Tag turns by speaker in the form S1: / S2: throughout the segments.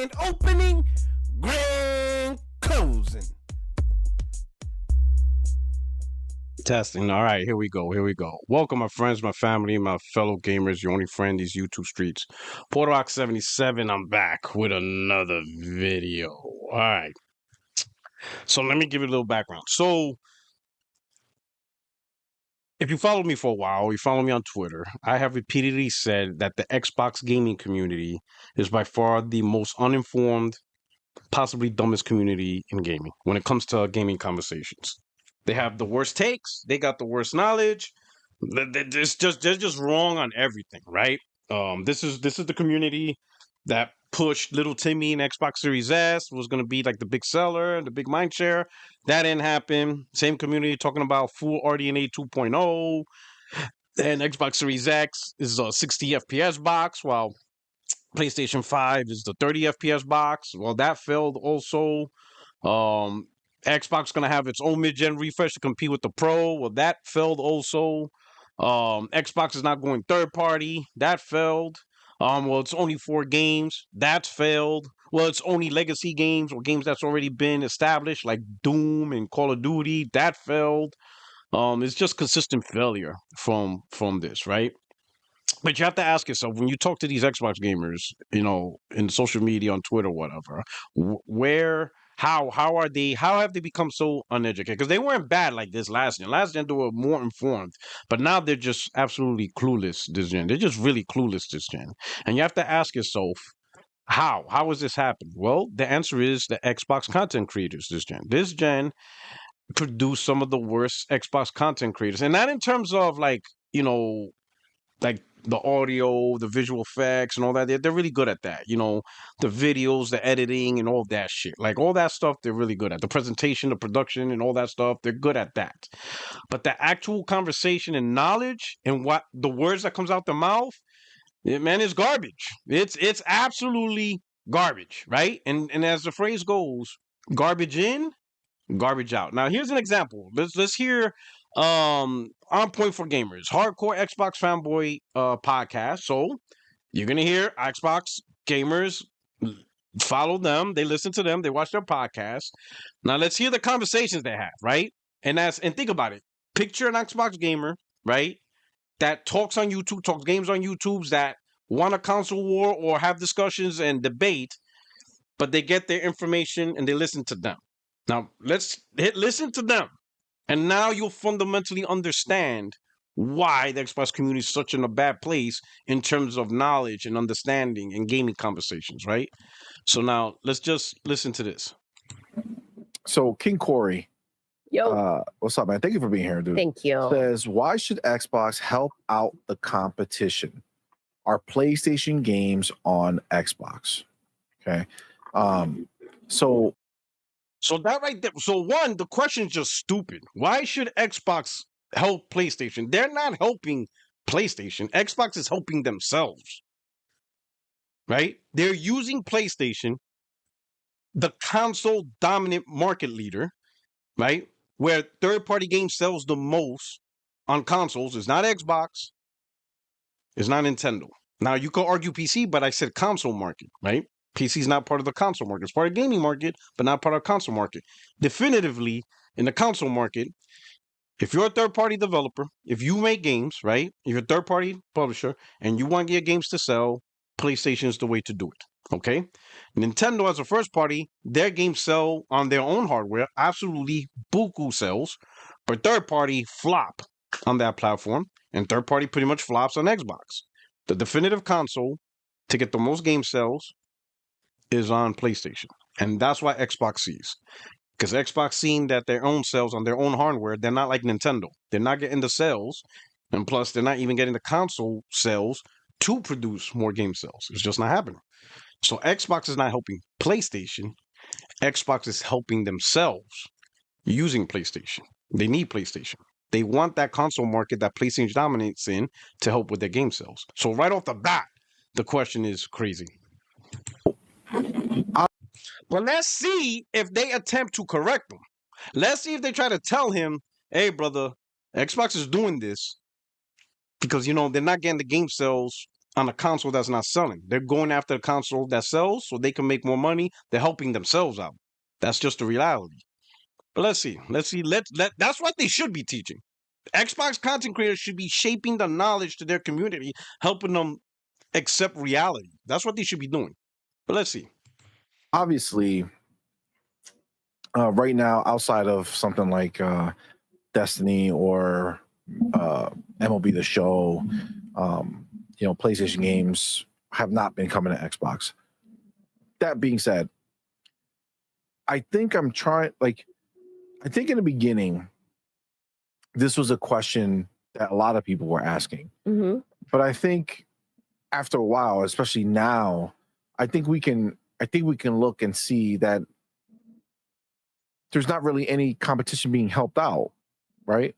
S1: Grand opening, grand closing.
S2: Testing. All right, here we go. Here we go. Welcome, my friends, my family, my fellow gamers, your only friend, these YouTube streets. Portrock77, I'm back with another video. All right. So let me give you a little background. So if you follow me for a while, you follow me on Twitter, I have repeatedly said that the Xbox gaming community is by far the most uninformed, possibly dumbest community in gaming when it comes to gaming conversations. They have the worst takes. They got the worst knowledge. They're just wrong on everything, right? This is the community that pushed little Timmy and Xbox Series S was going to be like the big seller, the big mind share. That didn't happen. Same community talking about full RDNA 2.0, and Xbox Series X is a 60 FPS box, while PlayStation 5 is the 30 FPS box. Well, that failed also. Um, Xbox gonna have its own mid-gen refresh to compete with the Pro. Well, that failed also. Xbox is not going third party. That failed. Well, it's only 4 games. That's failed. Well, it's only legacy games or games that's already been established, like Doom and Call of Duty. That failed. It's just consistent failure from this, right? But you have to ask yourself when you talk to these Xbox gamers, in social media, on Twitter, whatever, where, how are they? How have they become so uneducated? Because they weren't bad like this last gen. Last gen they were more informed, but now they're just absolutely clueless this gen. They're just really clueless this gen, and you have to ask yourself. How is this happening? Well, the answer is the Xbox content creators this gen. This gen produced some of the worst Xbox content creators, and not in terms of like the audio, the visual effects, and all that. They're really good at that. The videos, the editing, and all that shit. Like all that stuff, they're really good at. The presentation, the production, and all that stuff, they're good at that. But the actual conversation and knowledge and what the words that comes out their mouth, man, is garbage. It's absolutely garbage, right? And as the phrase goes, garbage in, garbage out. Now here's an example. Let's hear on point for gamers, hardcore Xbox fanboy podcast. So you're gonna hear Xbox gamers, follow them, they listen to them, they watch their podcast. Now let's hear the conversations they have, right? And think about it. Picture an Xbox gamer, right? That talks on YouTube, talks games on YouTube's, that want a console war or have discussions and debate, but they get their information and they listen to them. Now, listen to them. And now you'll fundamentally understand why the Xbox community is such in a bad place in terms of knowledge and understanding and gaming conversations, right? So now let's just listen to this.
S3: So King Corey,
S4: Yo,
S3: what's up, man? Thank you for being here, dude.
S4: thank you.
S3: Says, why should Xbox help out the competition? Are PlayStation games on Xbox? Okay. So
S2: that right there. So one, the question is just stupid. Why should Xbox help PlayStation? They're not helping PlayStation. Xbox is helping themselves. Right? They're using PlayStation, the console dominant market leader, right? Where third-party games sells the most on consoles is not Xbox, it's not Nintendo. Now you could argue PC, but I said console market, right? PC is not part of the console market. It's part of the gaming market, but not part of the console market. Definitively, in the console market, if you're a third-party developer, if you make games, right? If you're a third-party publisher, and you want your games to sell, PlayStation is the way to do it, okay? Nintendo, as a first-party, their games sell on their own hardware, absolutely buku sells, but third-party flop on that platform, and third-party pretty much flops on Xbox. The definitive console to get the most game sales is on PlayStation. And that's why Xbox sees. Because Xbox seeing that their own sales on their own hardware, they're not like Nintendo. They're not getting the sales. And plus, they're not even getting the console sales to produce more game sales. It's just not happening. So Xbox is not helping PlayStation. Xbox is helping themselves using PlayStation. They need PlayStation. They want that console market that PlayStation dominates in to help with their game sales. So right off the bat, the question is crazy. Well, let's see if they attempt to correct them. Let's see if they try to tell him, hey, brother, Xbox is doing this because, they're not getting the game sales on a console that's not selling. They're going after a console that sells so they can make more money. They're helping themselves out. That's just the reality. But let's see. That's what they should be teaching. Xbox content creators should be shaping the knowledge to their community, helping them accept reality. That's what they should be doing. But let's see.
S3: Obviously, right now, outside of something like Destiny or MLB The Show, PlayStation games have not been coming to Xbox. That being said, I think in the beginning, this was a question that a lot of people were asking.
S4: Mm-hmm.
S3: But I think after a while, especially now, I think we can look and see that there's not really any competition being helped out, right?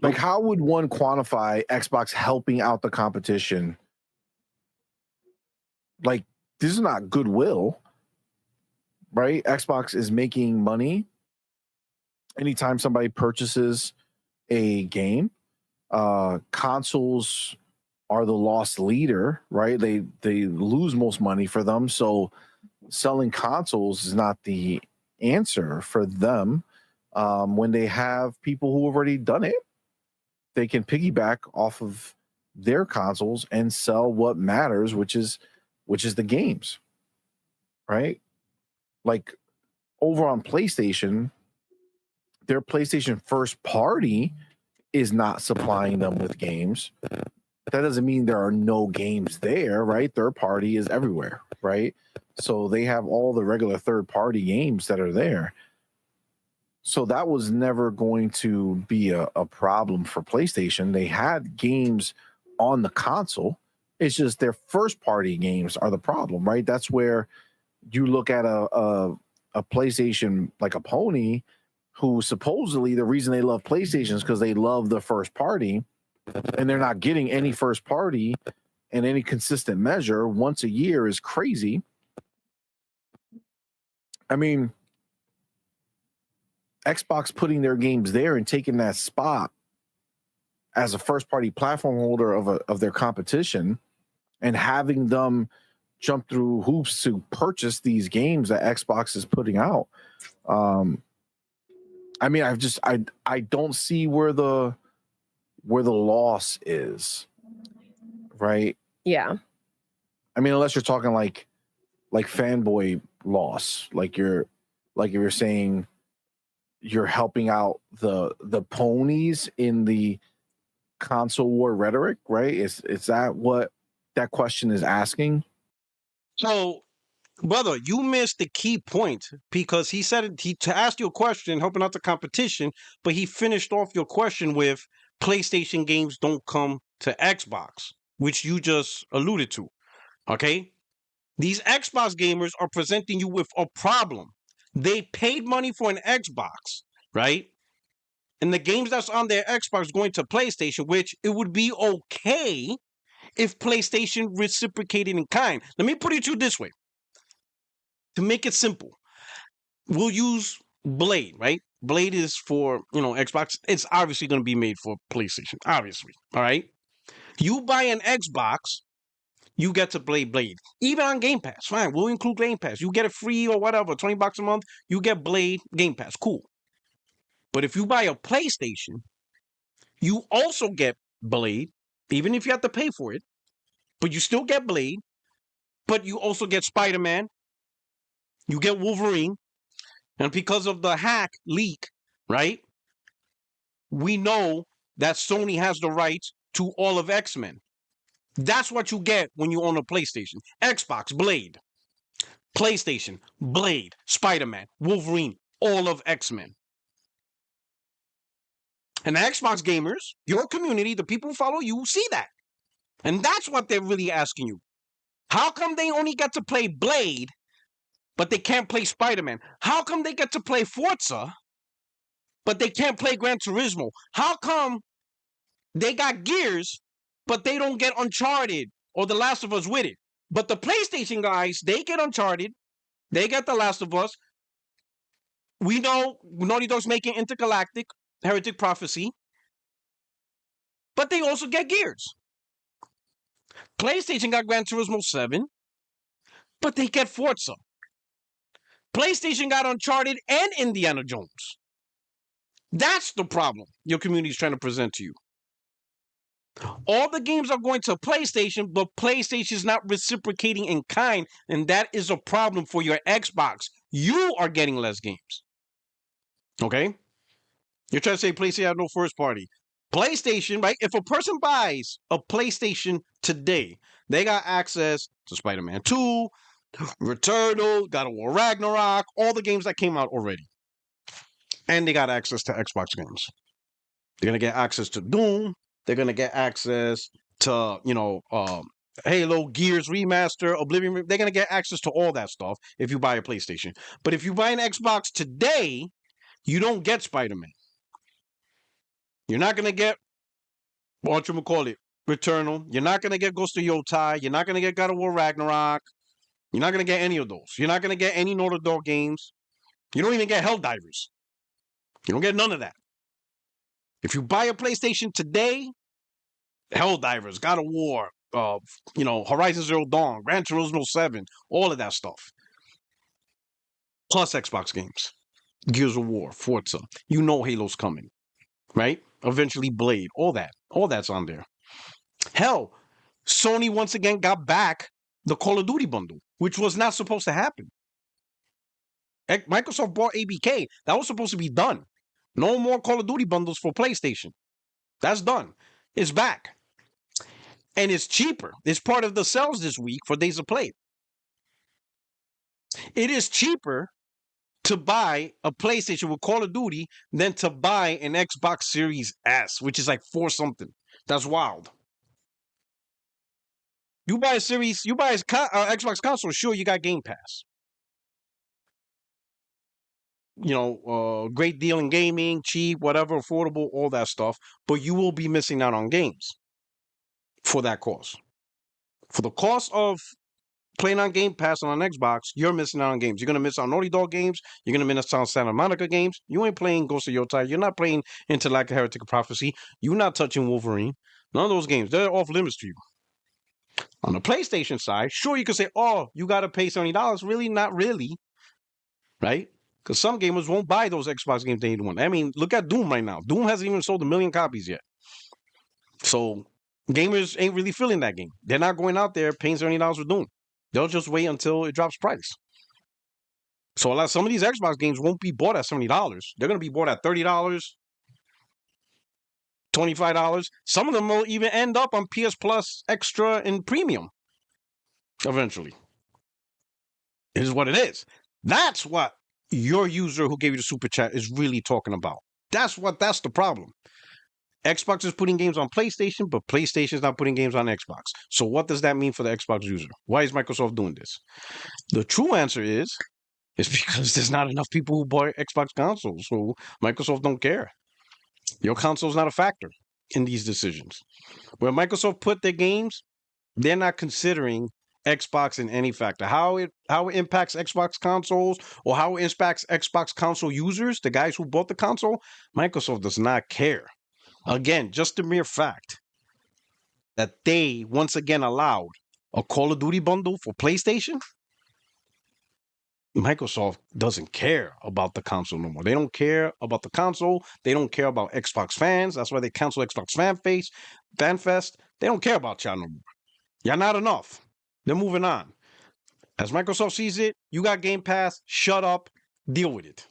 S3: Like, how would one quantify Xbox helping out the competition? Like, this is not goodwill, right? Xbox is making money anytime somebody purchases a game. Consoles are the loss leader, right? They lose most money for them. So selling consoles is not the answer for them. When they have people who have already done it, they can piggyback off of their consoles and sell what matters, which is the games, right? Like, over on PlayStation, their PlayStation first party is not supplying them with games. That doesn't mean there are no games there, right? Third party is everywhere, right? So they have all the regular third party games that are there. So that was never going to be a problem for PlayStation. They had games on the console. It's just their first party games are the problem, right? That's where you look at a PlayStation like a Pony, who supposedly the reason they love PlayStation is because they love the first party, and they're not getting any first party in any consistent measure. Once a year is crazy. I mean, Xbox putting their games there and taking that spot as a first party platform holder of their competition and having them jump through hoops to purchase these games that Xbox is putting out. I mean, I don't see where the loss is, right?
S4: Yeah.
S3: I mean, unless you're talking like fanboy loss, like if you're saying you're helping out the ponies in the console war rhetoric, right? Is that what that question is asking?
S2: So, brother, you missed the key point because he said to ask you a question, helping out the competition, but he finished off your question with PlayStation games don't come to Xbox, which you just alluded to. Okay? These Xbox gamers are presenting you with a problem. They paid money for an Xbox, right? And the games that's on their Xbox going to PlayStation, which it would be okay if PlayStation reciprocated in kind. Let me put it to you this way. To make it simple, we'll use Blade, right? Blade is for, Xbox. It's obviously going to be made for PlayStation, obviously. All right. You buy an Xbox, you get to play Blade. Even on Game Pass, fine. We'll include Game Pass. You get it free or whatever, $20 a month. You get Blade, Game Pass. Cool. But if you buy a PlayStation, you also get Blade, even if you have to pay for it. But you still get Blade. But you also get Spider-Man. You get Wolverine. And because of the hack leak, right, we know that Sony has the rights to all of X-Men. That's what you get when you own a PlayStation. Xbox, Blade. PlayStation, Blade, Spider-Man, Wolverine, all of X-Men. And the Xbox gamers, your community, the people who follow you, see that. And that's what they're really asking you. How come they only get to play Blade, but they can't play Spider-Man? How come they get to play Forza, but they can't play Gran Turismo? How come they got Gears, but they don't get Uncharted or The Last of Us with it? But the PlayStation guys, they get Uncharted, they get The Last of Us. We know Naughty Dog's making Intergalactic, Heretic Prophecy, but they also get Gears. PlayStation got Gran Turismo 7, but they get Forza. PlayStation got Uncharted and Indiana Jones. That's the problem your community is trying to present to you. All the games are going to PlayStation, but PlayStation is not reciprocating in kind, and that is a problem for your Xbox. You are getting less games. Okay? You're trying to say PlayStation has no first party. PlayStation, right? If a person buys a PlayStation today, they got access to Spider-Man 2, Returnal, God of War Ragnarok, all the games that came out already. And they got access to Xbox games. They're going to get access to Doom. They're going to get access to, Halo, Gears Remaster, Oblivion. They're going to get access to all that stuff if you buy a PlayStation. But if you buy an Xbox today, you don't get Spider-Man. You're not going to get, Returnal. You're not going to get Ghost of Yotai. You're not going to get God of War Ragnarok. You're not going to get any of those. You're not going to get any Naughty Dog games. You don't even get Helldivers. You don't get none of that. If you buy a PlayStation today, Helldivers, God of War, Horizon Zero Dawn, Gran Turismo 7, all of that stuff. Plus Xbox games. Gears of War, Forza. You know Halo's coming, right? Eventually Blade, all that. All that's on there. Hell, Sony once again got back the Call of Duty bundle, which was not supposed to happen. Microsoft bought ABK. That was supposed to be done. No more Call of Duty bundles for PlayStation. That's done. It's back. And it's cheaper. It's part of the sales this week for Days of Play. It is cheaper to buy a PlayStation with Call of Duty than to buy an Xbox Series S, which is like $4 something. That's wild. You buy a Xbox console, sure, you got Game Pass. Great deal in gaming, cheap, whatever, affordable, all that stuff. But you will be missing out on games for that cost. For the cost of playing on Game Pass on Xbox, you're missing out on games. You're going to miss out on Naughty Dog games. You're going to miss out on Santa Monica games. You ain't playing Ghost of Yotai. You're not playing Intergalactic Heretic Prophecy. You're not touching Wolverine. None of those games. They're off limits to you. On the PlayStation side, sure, you could say, oh, you got to pay $70. Really? Not really. Right? Because some gamers won't buy those Xbox games they want. I mean, look at Doom right now. Doom hasn't even sold 1 million copies yet. So gamers ain't really feeling that game. They're not going out there paying $70 for Doom. They'll just wait until it drops price. So some of these Xbox games won't be bought at $70. They're going to be bought at $30, $25. Some of them will even end up on PS Plus Extra and Premium eventually. It is what it is. That's what your user who gave you the super chat is really talking about. That's the problem. Xbox is putting games on PlayStation, but PlayStation is not putting games on Xbox. So what does that mean for the Xbox user? Why is Microsoft doing this? The true answer is because there's not enough people who buy Xbox consoles. So Microsoft don't care. Your console is not a factor in these decisions. Where Microsoft put their games, they're not considering Xbox in any factor. How it impacts Xbox consoles or how it impacts Xbox console users, the guys who bought the console, Microsoft does not care. Again, just the mere fact that they once again allowed a Call of Duty bundle for PlayStation, Microsoft doesn't care about the console no more. They don't care about the console. They don't care about Xbox fans. That's why they cancel Xbox Fan Fest. They don't care about y'all no more. Y'all not enough. They're moving on. As Microsoft sees it, you got Game Pass. Shut up. Deal with it.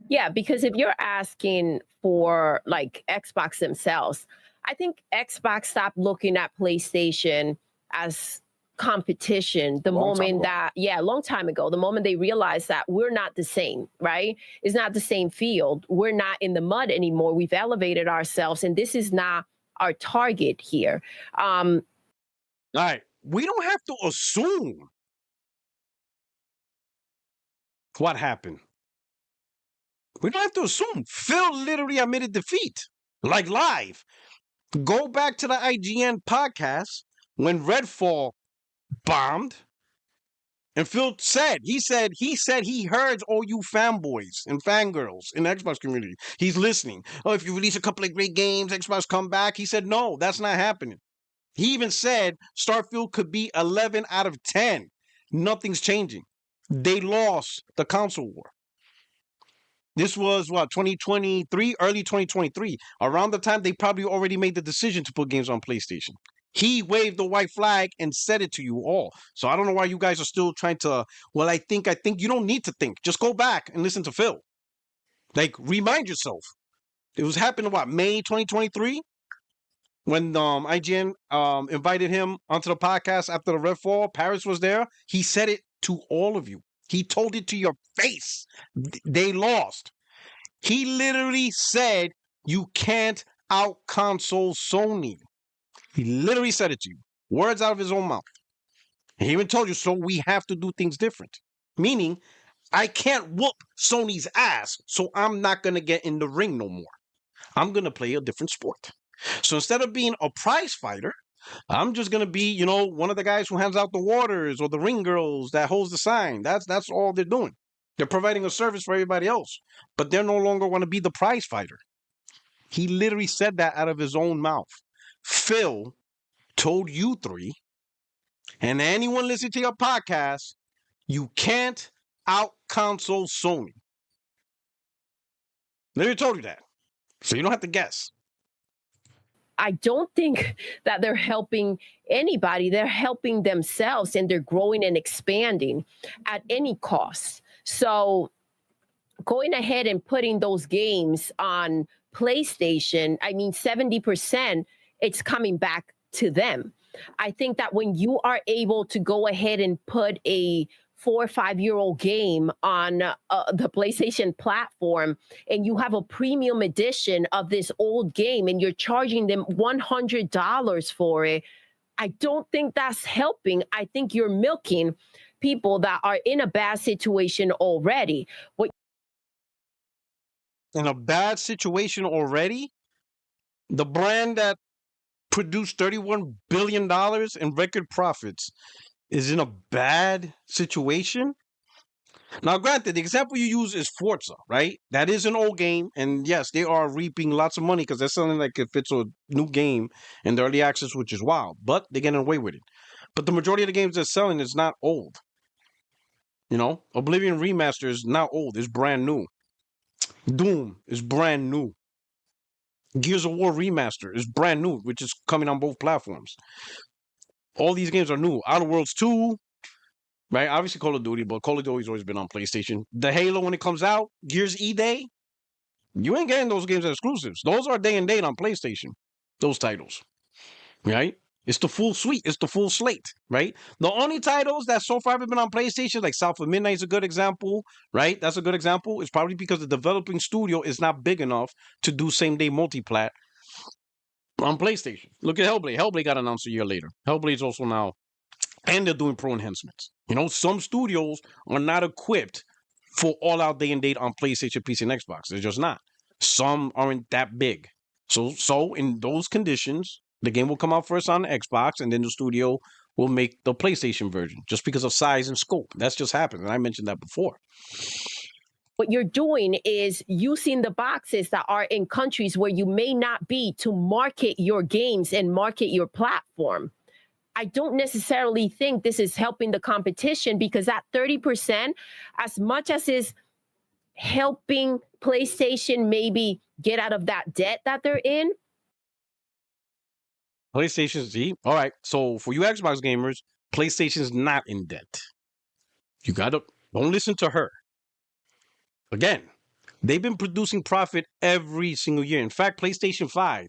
S4: Yeah, because if you're asking for like Xbox themselves, I think Xbox stopped looking at PlayStation as competition the moment that, a long time ago, the moment they realized that we're not the same, right? It's not the same field. We're not in the mud anymore. We've elevated ourselves, and this is not our target here.
S2: All right. We don't have to assume what happened. We don't have to assume. Phil literally admitted defeat, like live. Go back to the IGN podcast when Redfall bombed, and Phil said he heard all you fanboys and fangirls in the Xbox community. He's listening. Oh, if you release a couple of great games, Xbox come back. He said, no, that's not happening. He even said Starfield could be 11 out of 10. Nothing's changing. They lost the console war. This was what, 2023, early 2023. Around the time they probably already made the decision to put games on PlayStation. He waved the white flag and said it to you all. So I don't know why you guys are still trying to, well, I think you don't need to think. Just go back and listen to Phil. Like, remind yourself. It was happening, what, May 2023? When IGN invited him onto the podcast after the Redfall. Paris was there. He said it to all of you. He told it to your face. They lost. He literally said, you can't out-console Sony. He literally said it to you. Words out of his own mouth. He even told you, so we have to do things different. Meaning, I can't whoop Sony's ass, so I'm not going to get in the ring no more. I'm going to play a different sport. So instead of being a prize fighter, I'm just going to be, one of the guys who hands out the waters or the ring girls that holds the sign. That's all they're doing. They're providing a service for everybody else, but they're no longer going to be the prize fighter. He literally said that out of his own mouth. Phil told you three, and anyone listening to your podcast, you can't out-console Sony. Literally told you that. So you don't have to guess.
S4: I don't think that they're helping anybody. They're helping themselves, and they're growing and expanding at any cost. So going ahead and putting those games on PlayStation, 70%, it's coming back to them. I think that when you are able to go ahead and put a 4 or 5-year-old game on the PlayStation platform, and you have a premium edition of this old game and you're charging them $100 for it, I don't think that's helping. I think you're milking people that are in a bad situation already.
S2: In a bad situation already? The brand that produced $31 billion in record profits is in a bad situation? Now, granted, the example you use is Forza, right? That is an old game, and yes, they are reaping lots of money because they're selling like if it's a new game in the early access, which is wild, but they're getting away with it. But the majority of the games they're selling is not old. Oblivion Remaster is not old, it's brand new. Doom is brand new. Gears of War Remaster is brand new, which is coming on both platforms. All these games are new. Outer Worlds 2, right? Obviously Call of Duty, but Call of Duty's always been on PlayStation. The Halo, when it comes out, Gears E-Day, you ain't getting those games as exclusives. Those are day and date on PlayStation, those titles, right? It's the full suite. It's the full slate, right? The only titles that so far have been on PlayStation, like South of Midnight is a good example, right? That's a good example. It's probably because the developing studio is not big enough to do same-day multiplat on PlayStation. Look at Hellblade. Hellblade got announced a year later. Hellblade's also now, and they're doing pro enhancements. Some studios are not equipped for all-out day and date on PlayStation, PC, and Xbox. They're just not. Some aren't that big. So in those conditions, the game will come out first on the Xbox, and then the studio will make the PlayStation version just because of size and scope. That's just happened, and I mentioned that before.
S4: What you're doing is using the boxes that are in countries where you may not be to market your games and market your platform. I don't necessarily think this is helping the competition, because that 30%, as much as is helping PlayStation maybe get out of that debt that they're in.
S2: PlayStation Z. All right. So for you Xbox gamers, PlayStation's not in debt. You don't listen to her. Again, they've been producing profit every single year. In fact, PlayStation 5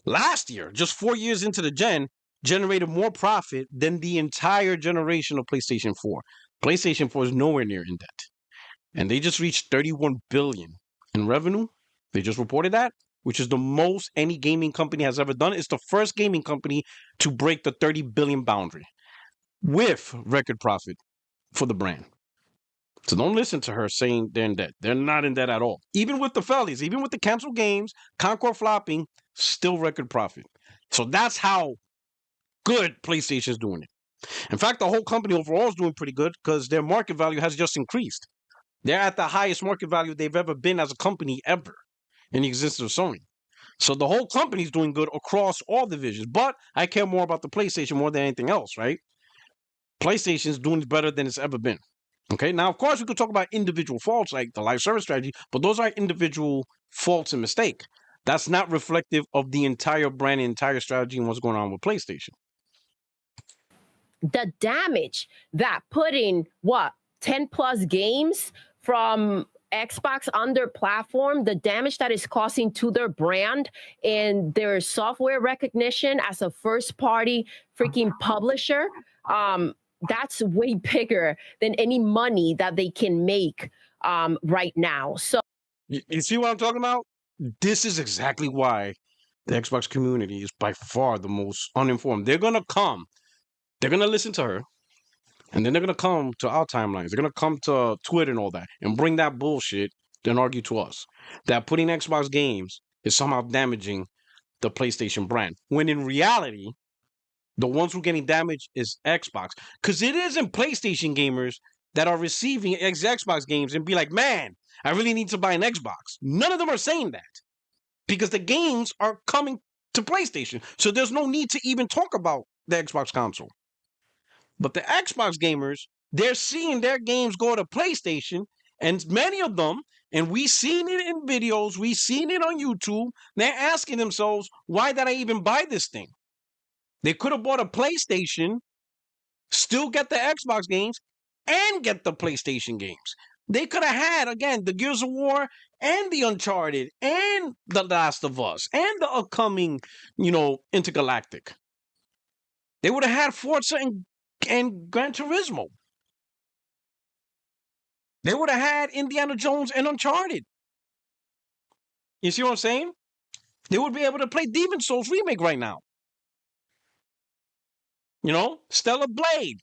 S2: last year, just 4 years into the gen, generated more profit than the entire generation of PlayStation 4. PlayStation 4 is nowhere near in debt. And they just reached $31 billion in revenue. They just reported that, which is the most any gaming company has ever done. It's the first gaming company to break the 30 billion boundary with record profit for the brand. So don't listen to her saying they're in debt. They're not in debt at all. Even with the fellies, even with the canceled games, Concord flopping, still record profit. So that's how good PlayStation's doing it. In fact, the whole company overall is doing pretty good because their market value has just increased. They're at the highest market value they've ever been as a company ever in the existence of Sony. So the whole company's doing good across all divisions. But I care more about the PlayStation more than anything else, right? PlayStation's doing better than it's ever been. Okay, now of course we could talk about individual faults like the live service strategy, but those are individual faults and mistake. That's not reflective of the entire brand, entire strategy, and what's going on with PlayStation.
S4: The damage that putting 10 plus games from Xbox on their platform, the damage that is causing to their brand and their software recognition as a first party freaking publisher, that's way bigger than any money that they can make right now. So
S2: you see what I'm talking about? This is exactly why the Xbox community is by far the most uninformed. They're going to listen to her, and then they're going to come to our timelines. They're going to come to Twitter and all that and bring that bullshit and argue to us that putting Xbox games is somehow damaging the PlayStation brand. When in reality, the ones who are getting damaged is Xbox. Because it isn't PlayStation gamers that are receiving Xbox games and be like, man, I really need to buy an Xbox. None of them are saying that because the games are coming to PlayStation. So there's no need to even talk about the Xbox console. But the Xbox gamers, they're seeing their games go to PlayStation, and many of them, and we've seen it in videos, we've seen it on YouTube, they're asking themselves, why did I even buy this thing? They could have bought a PlayStation, still get the Xbox games, and get the PlayStation games. They could have had, again, the Gears of War and the Uncharted and the Last of Us and the upcoming, Intergalactic. They would have had Forza and Gran Turismo. They would have had Indiana Jones and Uncharted. You see what I'm saying? They would be able to play Demon Souls Remake right now. Stellar Blade.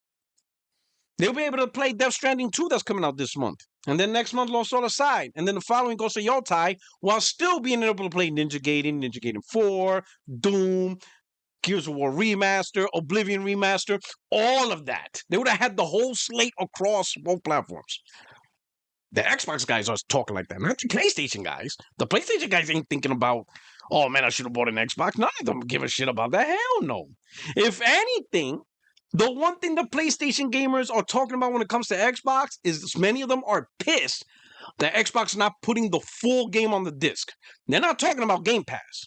S2: They'll be able to play Death Stranding 2 that's coming out this month. And then next month, Lost Soul Aside. And then the following goes to Yotai while still being able to play Ninja Gaiden 4, Doom, Gears of War Remaster, Oblivion Remaster, all of that. They would have had the whole slate across both platforms. The Xbox guys are talking like that, not the PlayStation guys. The PlayStation guys ain't thinking about, oh man, I should have bought an Xbox. None of them give a shit about that. Hell no. If anything, the one thing the PlayStation gamers are talking about when it comes to Xbox is many of them are pissed that Xbox is not putting the full game on the disc. They're not talking about Game Pass.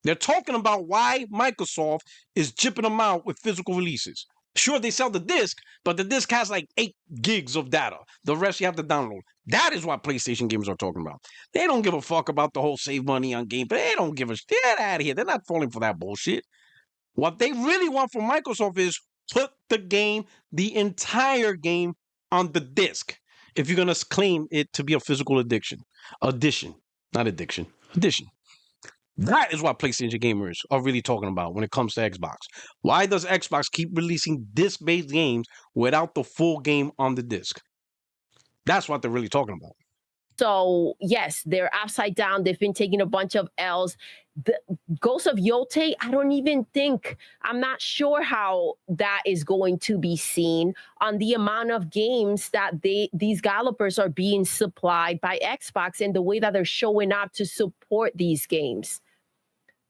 S2: They're talking about why Microsoft is jipping them out with physical releases. Sure, they sell the disc, but the disc has like 8 gigs of data. The rest you have to download. That is what PlayStation gamers are talking about. They don't give a fuck about the whole save money on Game Pass. They don't give a shit. Get out of here. They're not falling for that bullshit. What they really want from Microsoft is put the game, the entire game, on the disc. If you're going to claim it to be a physical edition. That is what PlayStation gamers are really talking about when it comes to Xbox. Why does Xbox keep releasing disc-based games without the full game on the disc? That's what they're really talking about.
S4: So, yes, they're upside down. They've been taking a bunch of L's. The Ghost of Yote, I'm not sure how that is going to be seen on the amount of games that these developers are being supplied by Xbox and the way that they're showing up to support these games.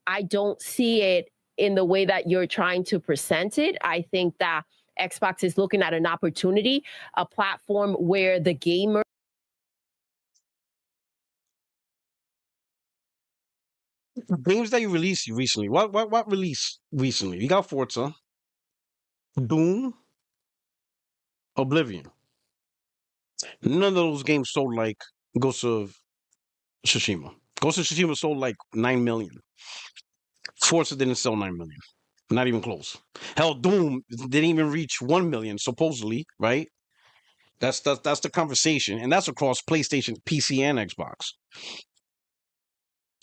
S4: I don't see it in the way that you're trying to present it. I think that Xbox is looking at an opportunity, a platform where the gamer.
S2: Games that you released recently. What released recently? You got Forza, Doom, Oblivion. None of those games sold like Ghost of Tsushima. Ghost of Tsushima sold like 9 million. Forza didn't sell 9 million. Not even close. Hell, Doom didn't even reach 1 million, supposedly, right? That's the conversation. And that's across PlayStation, PC, and Xbox.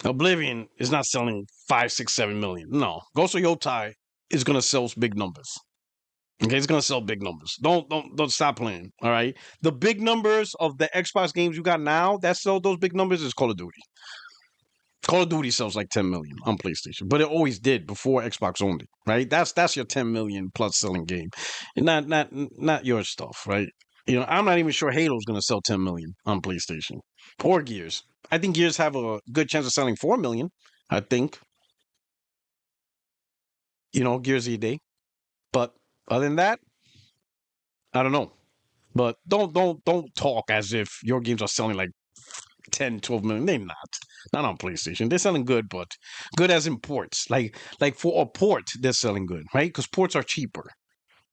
S2: Oblivion is not selling 5, 6, 7 million. No. Ghost of Yotai is gonna sell big numbers. Okay, it's gonna sell big numbers. Don't stop playing. All right. The big numbers of the Xbox games you got now that sell those big numbers is Call of Duty. Call of Duty sells like 10 million on PlayStation, but it always did before Xbox owned it, right? That's your 10 million plus selling game, and not your stuff, right? I'm not even sure Halo's gonna sell 10 million on PlayStation or Gears. I think Gears have a good chance of selling 4 million I think, Gears of the Day. But other than that, I don't know. But don't talk as if your games are selling like 10, 12 million. They're not. Not on PlayStation. They're selling good, but good as in ports. Like for a port, they're selling good, right? Because ports are cheaper,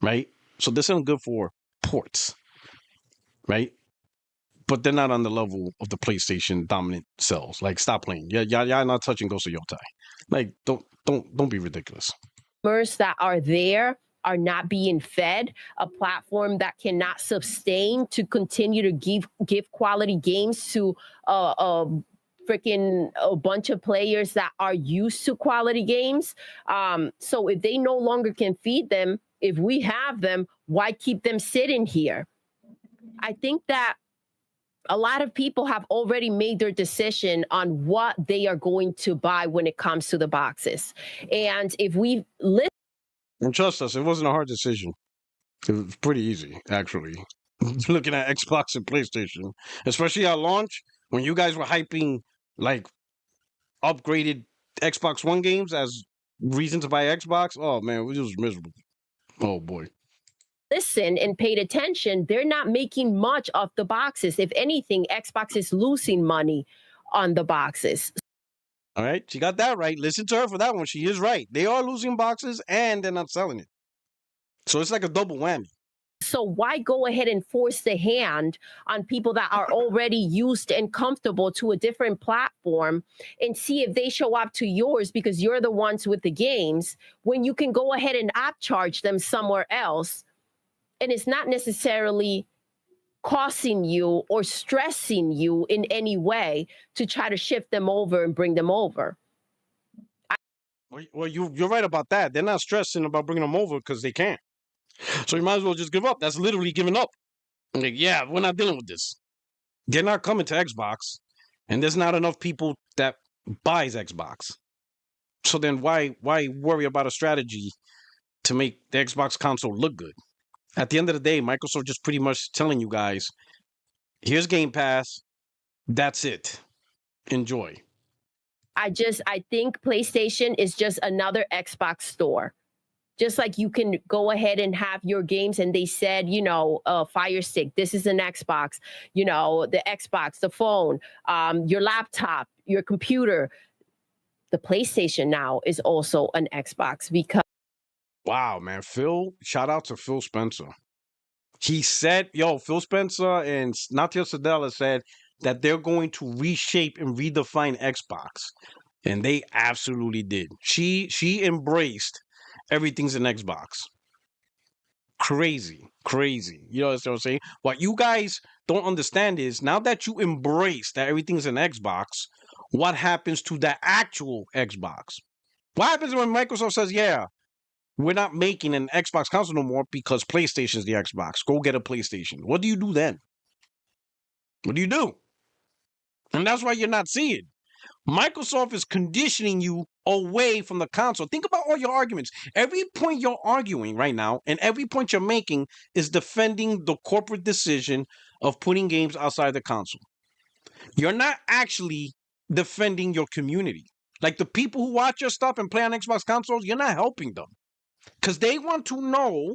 S2: right? So they're selling good for ports, right? But they're not on the level of the PlayStation dominant sales. Like, stop playing. Yeah, y'all not touching Ghost of Yotai. Like, don't be ridiculous.
S4: That are there are not being fed a platform that cannot sustain to continue to give quality games to freaking a bunch of players that are used to quality games. So if they no longer can feed them, if we have them, why keep them sitting here? I think that a lot of people have already made their decision on what they are going to buy when it comes to the boxes. And if we listen,
S2: And trust us, it wasn't a hard decision. It was pretty easy, actually. Looking at Xbox and PlayStation, especially at launch, when you guys were hyping like upgraded Xbox One games as reason to buy Xbox. Oh man, it was just miserable. Oh boy.
S4: and paid attention, they're not making much of the boxes. If anything, Xbox is losing money on the boxes.
S2: All right, she got that right. Listen to her for that one. She is right. They are losing boxes and they're not selling it. So it's like a double whammy.
S4: So why go ahead and force the hand on people that are already used and comfortable to a different platform and see if they show up to yours because you're the ones with the games when you can go ahead and upcharge them somewhere else? And it's not necessarily costing you or stressing you in any way to try to shift them over and bring them over.
S2: Well, you're right about that. They're not stressing about bringing them over because they can't. So you might as well just give up. That's literally giving up. Like, yeah, we're not dealing with this. They're not coming to Xbox, and there's not enough people that buys Xbox. So then why worry about a strategy to make the Xbox console look good? At the end of the day, Microsoft just pretty much telling you guys, here's Game Pass. That's it. Enjoy.
S4: I think PlayStation is just another Xbox store. Just like you can go ahead and have your games and they said, Fire Stick, this is an Xbox, the Xbox, the phone, your laptop, your computer. The PlayStation now is also an Xbox because.
S2: Wow, man. Shout out to Phil Spencer. He said, Phil Spencer and Natya Sadella said that they're going to reshape and redefine Xbox. And they absolutely did. She embraced everything's an Xbox. Crazy. You know what I'm saying? What you guys don't understand is now that you embrace that everything's an Xbox, what happens to the actual Xbox? What happens when Microsoft says, yeah, we're not making an Xbox console no more because PlayStation's the Xbox. Go get a PlayStation. What do you do then? What do you do? And that's why you're not seeing. Microsoft is conditioning you away from the console. Think about all your arguments. Every point you're arguing right now and every point you're making is defending the corporate decision of putting games outside the console. You're not actually defending your community. Like the people who watch your stuff and play on Xbox consoles, you're not helping them. Because they want to know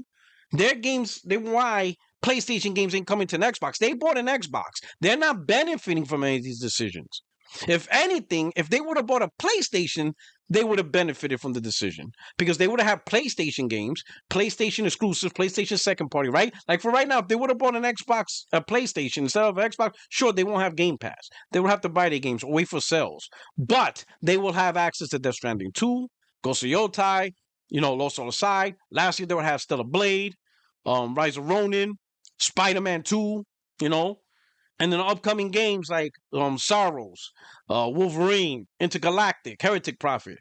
S2: their games, why PlayStation games ain't coming to an Xbox. They bought an Xbox. They're not benefiting from any of these decisions. If anything, if they would have bought a PlayStation, they would have benefited from the decision because they would have had PlayStation games, PlayStation exclusive, PlayStation second party, right? Like for right now, if they would have bought an Xbox, a PlayStation instead of an Xbox, sure, they won't have Game Pass. They will have to buy their games or wait for sales, but they will have access to Death Stranding 2, Ghost of Yotai, Lost on the Side. Last year, they would have Stellar Blade, Rise of Ronin, Spider-Man 2, and then upcoming games like Sorrows, Wolverine, Intergalactic, Heretic Prophet.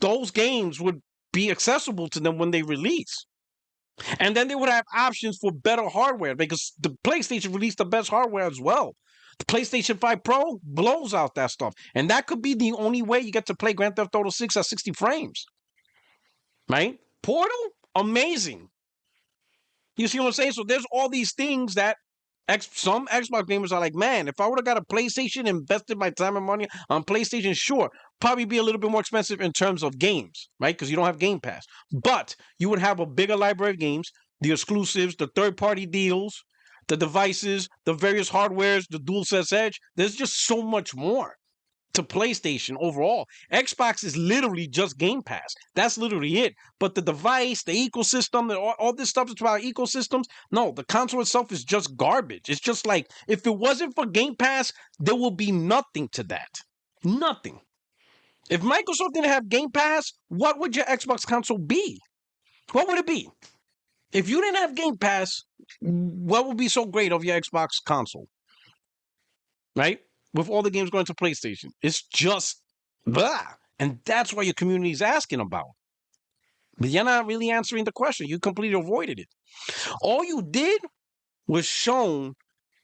S2: Those games would be accessible to them when they release. And then they would have options for better hardware because the PlayStation released the best hardware as well. The PlayStation 5 Pro blows out that stuff. And that could be the only way you get to play Grand Theft Auto 6 at 60 frames. Right? Portal? Amazing. You see what I'm saying? So there's all these things that Some Xbox gamers are like, man, if I would have got a PlayStation, invested my time and money on PlayStation, sure, probably be a little bit more expensive in terms of games, right? Because you don't have Game Pass. But you would have a bigger library of games, the exclusives, the third-party deals, the devices, the various hardwares, the DualSense Edge. There's just so much more to PlayStation overall. Xbox is literally just Game Pass. That's literally it. But the device, the ecosystem, all this stuff is about ecosystems. No, the console itself is just garbage. It's just like, if it wasn't for Game Pass, there will be nothing to that. Nothing. If Microsoft didn't have Game Pass, what would your Xbox console be? What would it be? If you didn't have Game Pass, what would be so great of your Xbox console? Right? With all the games going to PlayStation. It's just blah. And that's what your community is asking about. But you're not really answering the question. You completely avoided it. All you did was shown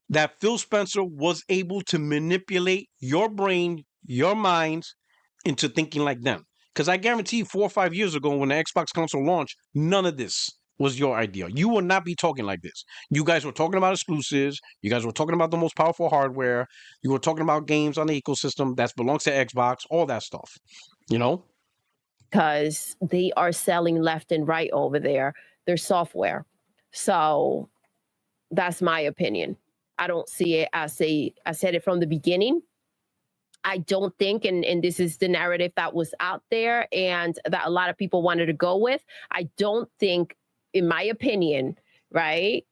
S2: that Phil Spencer was able to manipulate your brain, your minds, into thinking like them. Because I guarantee 4 or 5 years ago when the Xbox console launched, none of this was your idea. You will not be talking like this. You guys were talking about exclusives. You guys were talking about the most powerful hardware. You were talking about games on the ecosystem that belongs to Xbox, all that stuff, you know?
S4: Because they are selling left and right over there, their software. So that's my opinion. I don't see it as I said it from the beginning. I don't think, and this is the narrative that was out there and that a lot of people wanted to go with. I don't think, in my opinion, right?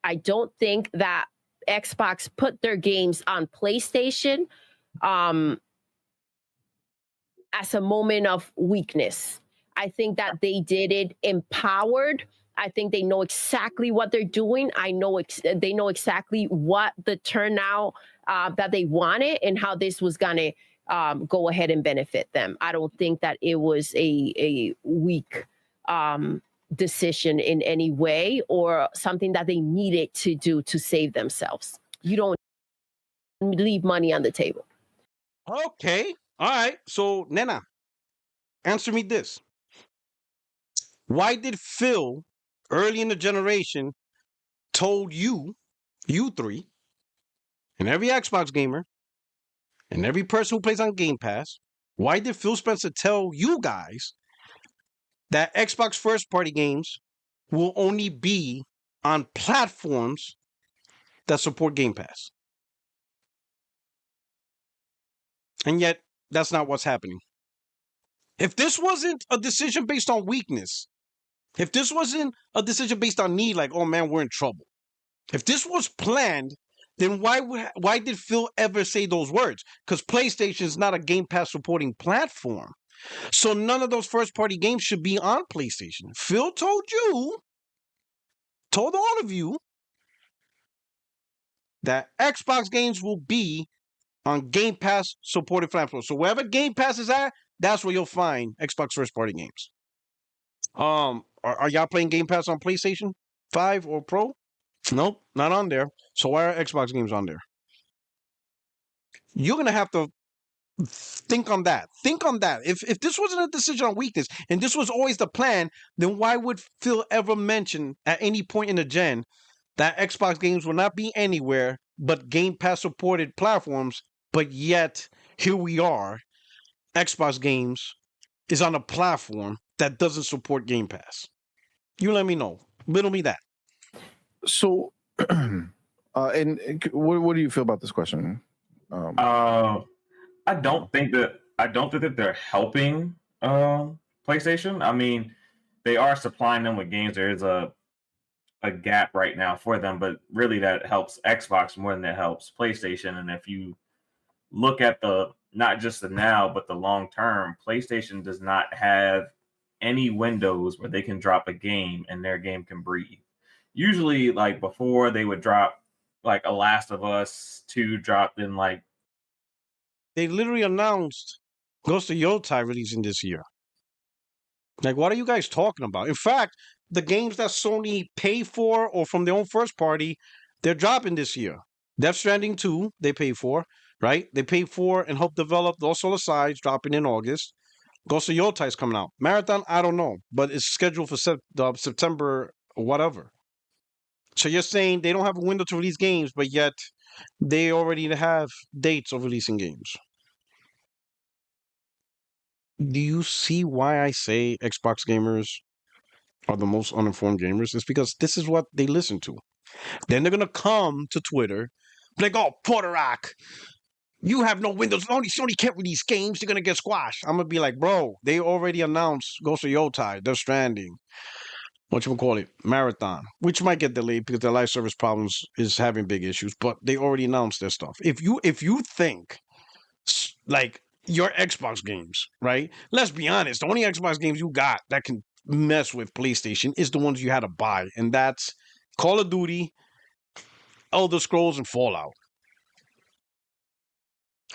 S4: I don't think that Xbox put their games on PlayStation as a moment of weakness. I think that they did it empowered. I think they know exactly what they're doing. I know they know exactly what the turnout that they wanted and how this was going to go ahead and benefit them. I don't think that it was a weak decision in any way or something that they needed to do to save themselves. You don't leave money on the table.
S2: Okay. All right. So, Nena, answer me this. Why did Phil, early in the generation, told you three, and every Xbox gamer, and every person who plays on Game Pass, why did Phil Spencer tell you guys that Xbox first-party games will only be on platforms that support Game Pass? And yet, that's not what's happening. If this wasn't a decision based on weakness, if this wasn't a decision based on need, like, oh man, we're in trouble. If this was planned, then why did Phil ever say those words? Because PlayStation is not a Game Pass supporting platform. So none of those first-party games should be on PlayStation. Phil told all of you, that Xbox games will be on Game Pass supported platforms. So wherever Game Pass is at, that's where you'll find Xbox first-party games. Are y'all playing Game Pass on PlayStation 5 or Pro? Nope, not on there. So why are Xbox games on there? You're gonna have to think on that. Think on that. If this wasn't a decision on weakness and this was always the plan, then why would Phil ever mention at any point in the gen that Xbox games will not be anywhere but Game Pass supported platforms? But yet here we are. Xbox games is on a platform that doesn't support Game Pass. You let me know. Riddle me that.
S3: So, and what do you feel about this question?
S5: I don't think that they're helping PlayStation. I mean, they are supplying them with games. There is a gap right now for them, but really that helps Xbox more than it helps PlayStation. And if you look at not just the now, but the long term, PlayStation does not have any windows where they can drop a game and their game can breathe. Usually, like before, they would drop like a Last of Us 2 dropped in like.
S2: They literally announced Ghost of Yotai releasing this year. Like, what are you guys talking about? In fact, the games that Sony pay for or from their own first party, they're dropping this year. Death Stranding 2, they pay for, right? They pay for and help develop Lost Soul Asides, dropping in August. Ghost of Yotai is coming out. Marathon, I don't know, but it's scheduled for September, whatever. So you're saying they don't have a window to release games, but yet they already have dates of releasing games. Do you see why I say Xbox gamers are the most uninformed gamers? It's because this is what they listen to. Then they're gonna come to Twitter, be like, "Oh, Puerto Rock, you have no windows. Sony can't release games. They're gonna get squashed." I'm gonna be like, "Bro, they already announced Ghost of Yotai, Death Stranding, Marathon, which might get delayed because their live service problems is having big issues, but they already announced their stuff. If you think like your Xbox games, right? Let's be honest, the only Xbox games you got that can mess with PlayStation is the ones you had to buy, and that's Call of Duty, Elder Scrolls, and Fallout.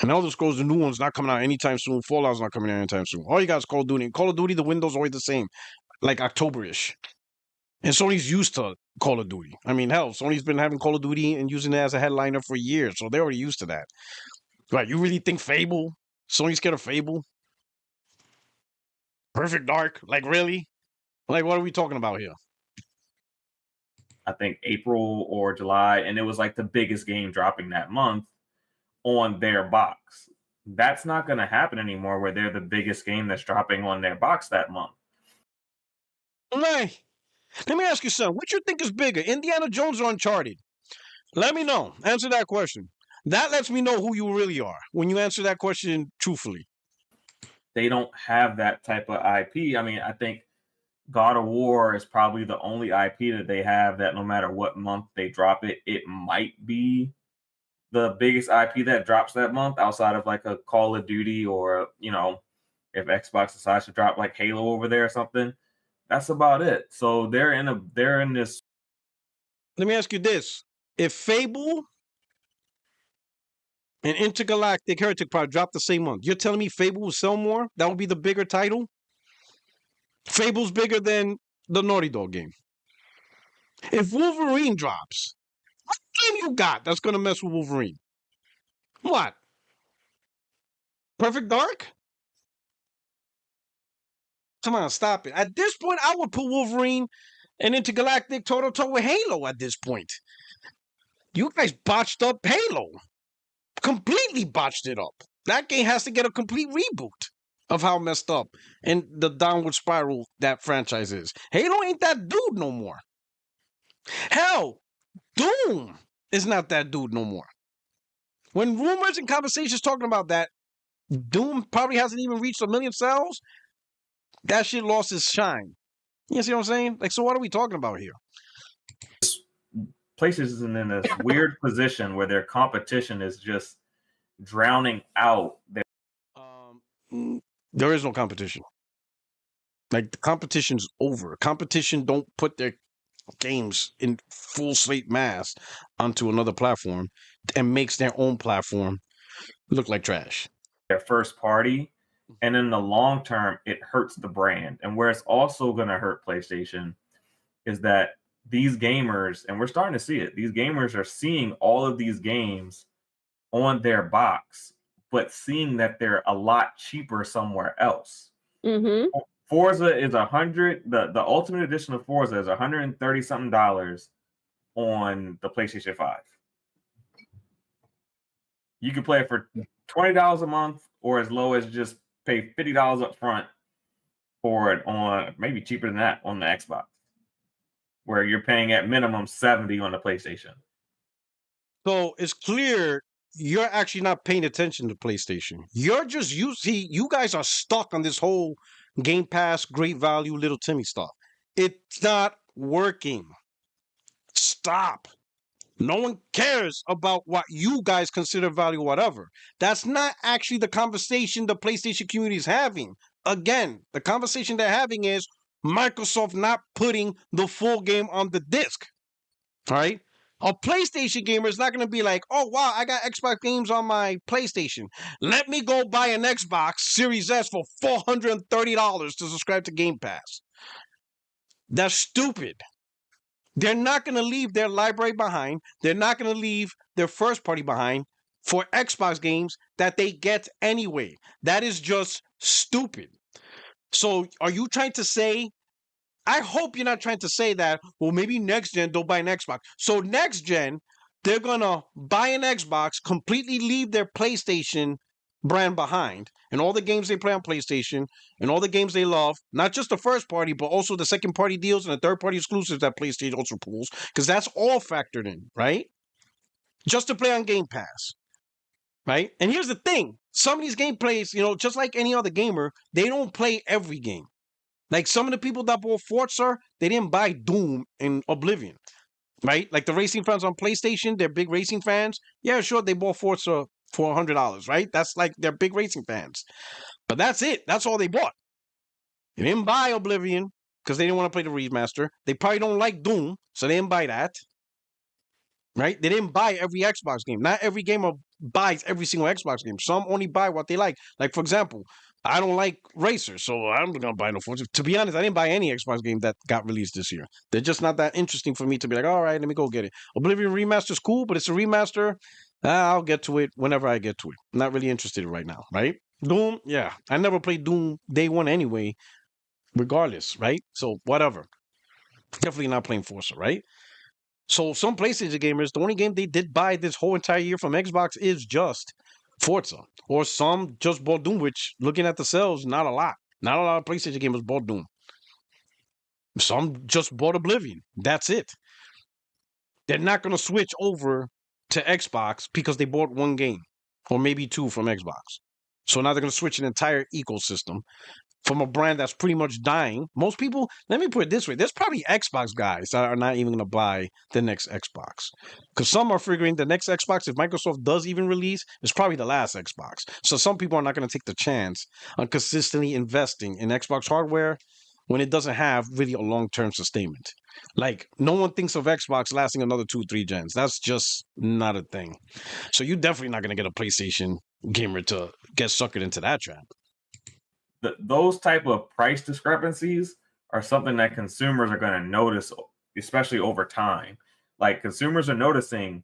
S2: And Elder Scrolls, the new one's not coming out anytime soon. Fallout's not coming out anytime soon. All you got is Call of Duty. And Call of Duty, the window's always the same, like October-ish. And Sony's used to Call of Duty. I mean, hell, Sony's been having Call of Duty and using it as a headliner for years, so they're already used to that. Right, you really think Fable? Sony's scared of Fable? Perfect Dark? Like, really? Like, what are we talking about here?
S5: I think April or July, and it was like the biggest game dropping that month on their box. That's not going to happen anymore where they're the biggest game that's dropping on their box that month.
S2: Right. Let me ask you something. What you think is bigger, Indiana Jones or Uncharted? Let me know. Answer that question. That lets me know who you really are when you answer that question truthfully.
S5: They don't have that type of IP. I mean, I think God of War is probably the only IP that they have that no matter what month they drop it, it might be the biggest IP that drops that month outside of like a Call of Duty or, you know, if Xbox decides to drop like Halo over there or something. That's about it. So they're in this.
S2: Let me ask you this. If Fable and Intergalactic Heretic probably dropped the same month, you're telling me Fable will sell more? That would be the bigger title? Fable's bigger than the Naughty Dog game. If Wolverine drops, what game you got that's going to mess with Wolverine? What? Perfect Dark? Come on, stop it. At this point, I would put Wolverine and Intergalactic toe-to-toe with Halo at this point. You guys botched up Halo. Completely botched it up. That game has to get a complete reboot of how messed up and the downward spiral that franchise is. Halo ain't that dude no more. Hell, Doom is not that dude no more. When rumors and conversations talking about that, Doom probably hasn't even reached 1 million sales. That shit lost its shine. You see what I'm saying? Like, so what are we talking about here?
S5: PlayStation's in this weird position where their competition is just drowning out their.
S2: There is no competition. Like, the competition's over. Competition don't put their games in full slate mass onto another platform and makes their own platform look like trash.
S5: Their first party, and in the long term, it hurts the brand. And where it's also going to hurt PlayStation is that these gamers, and we're starting to see it, these gamers are seeing all of these games on their box, but seeing that they're a lot cheaper somewhere else.
S4: Mm-hmm.
S5: Forza is the ultimate edition of Forza is $130 something on the PlayStation 5. You can play it for $20 a month, or as low as just pay $50 up front for it on, maybe cheaper than that on the Xbox, where you're paying at minimum $70 on the PlayStation.
S2: So it's clear you're actually not paying attention to PlayStation. You're just you guys are stuck on this whole Game Pass, great value, little Timmy stuff. It's not working. Stop. No one cares about what you guys consider value, whatever. That's not actually the conversation the PlayStation community is having. Again, the conversation they're having is Microsoft not putting the full game on the disc. All right? A PlayStation gamer is not going to be like, oh, wow, I got Xbox games on my PlayStation. Let me go buy an Xbox Series S for $430 to subscribe to Game Pass. That's stupid. They're not going to leave their library behind. They're not going to leave their first party behind for Xbox games that they get anyway. That is just stupid. So are you trying to say I hope you're not trying to say that, well, maybe next gen they'll buy an Xbox. So next gen, they're gonna buy an Xbox, completely leave their PlayStation brand behind, and all the games they play on PlayStation, and all the games they love, not just the first party, but also the second party deals and the third party exclusives that PlayStation also pulls, because that's all factored in, right? Just to play on Game Pass, right? And here's the thing: some of these gameplays, just like any other gamer, they don't play every game. Like some of the people that bought Forza, they didn't buy Doom and Oblivion, right? Like the racing fans on PlayStation, they're big racing fans. Yeah, sure, they bought Forza for $100, right? That's like they're big racing fans. But that's it. That's all they bought. They didn't buy Oblivion because they didn't want to play the remaster. They probably don't like Doom, so they didn't buy that. Right? They didn't buy every Xbox game. Not every gamer buys every single Xbox game. Some only buy what they like. Like, for example, I don't like racers, so I'm not going to buy no Forza. To be honest, I didn't buy any Xbox game that got released this year. They're just not that interesting for me to be like, all right, let me go get it. Oblivion Remaster's cool, but it's a remaster. I'll get to it whenever I get to it. I'm not really interested right now, right? Doom, yeah. I never played Doom day one anyway, regardless, right? So, whatever. Definitely not playing Forza, right? So some PlayStation gamers, the only game they did buy this whole entire year from Xbox is just Forza. Or some just bought Doom, which looking at the sales, not a lot. Not a lot of PlayStation gamers bought Doom. Some just bought Oblivion. That's it. They're not going to switch over to Xbox because they bought one game or maybe two from Xbox. So now they're going to switch an entire ecosystem from a brand that's pretty much dying. Most people, let me put it this way, there's probably Xbox guys that are not even going to buy the next Xbox. Because some are figuring the next Xbox, if Microsoft does even release, is probably the last Xbox. So some people are not going to take the chance on consistently investing in Xbox hardware when it doesn't have really a long-term sustainment. Like, no one thinks of Xbox lasting another 2-3 gens. That's just not a thing. So you're definitely not going to get a PlayStation gamer to get suckered into that trap.
S5: Those type of price discrepancies are something that consumers are going to notice, especially over time. Like consumers are noticing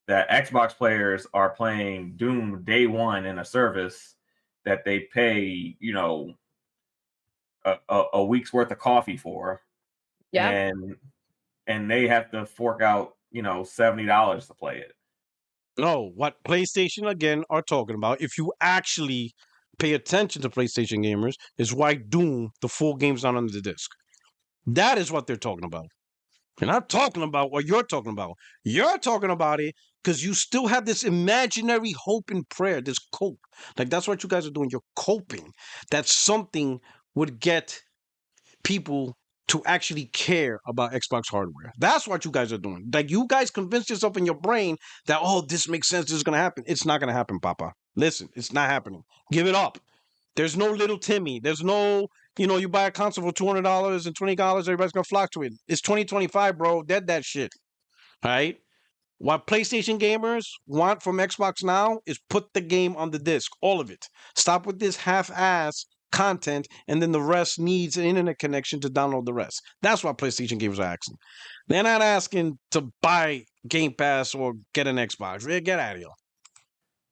S5: that Xbox players are playing Doom day one in a service that they pay, a week's worth of coffee for.
S4: Yeah.
S5: And they have to fork out, $70 to play it.
S2: No, what PlayStation again are talking about, if you actually pay attention to PlayStation gamers, is why Doom, the full game's not on the disc. That is what they're talking about. They're not talking about what you're talking about. You're talking about it because you still have this imaginary hope and prayer, this cope. Like that's what you guys are doing. You're coping that something would get people to actually care about Xbox hardware. That's what you guys are doing. Like you guys convince yourself in your brain that, oh, this makes sense, this is gonna happen. It's not gonna happen, Papa. Listen, it's not happening. Give it up. There's no little Timmy. There's no, you buy a console for $200 and $20, everybody's gonna flock to it. It's 2025, bro. Dead that shit. All right. What PlayStation gamers want from Xbox now is put the game on the disc, all of it. Stop with this half-ass content, and then the rest needs an internet connection to download the rest. That's what PlayStation gamers are asking. They're not asking to buy Game Pass or get an Xbox. Get out of here.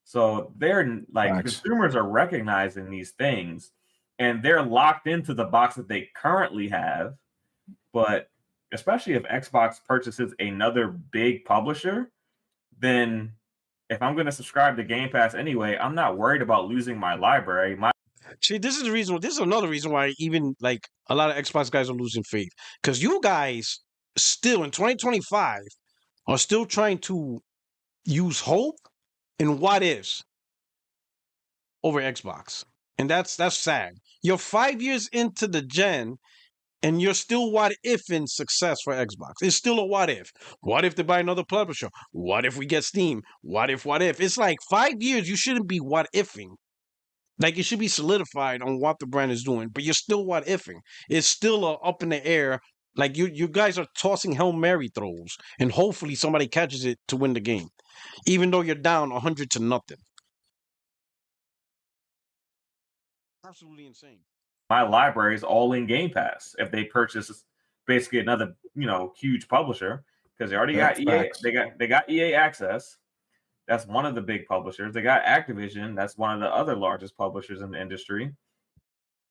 S5: So they're like
S3: Facts.
S5: consumers are recognizing these things and they're locked into the box that they currently have. But especially if Xbox purchases another big publisher, then if I'm going to subscribe to Game Pass anyway, I'm not worried about losing my library.
S2: See, this is the reason. This is another reason why even like a lot of Xbox guys are losing faith, because you guys still in 2025 are still trying to use hope and what ifs over Xbox, and that's sad. You're 5 years into the gen, and you're still what if in success for Xbox. It's still a what if. What if they buy another publisher? What if we get Steam? What if? What if? It's like 5 years. You shouldn't be what ifing. Like it should be solidified on what the brand is doing, but you're still what ifing. It's still up in the air. Like you guys are tossing Hail Mary throws, and hopefully somebody catches it to win the game, even though you're down 100-0. Absolutely insane.
S5: My library is all in Game Pass if they purchase basically another, huge publisher, because they already got EA. They got EA Access. That's one of the big publishers. They got Activision. That's one of the other largest publishers in the industry.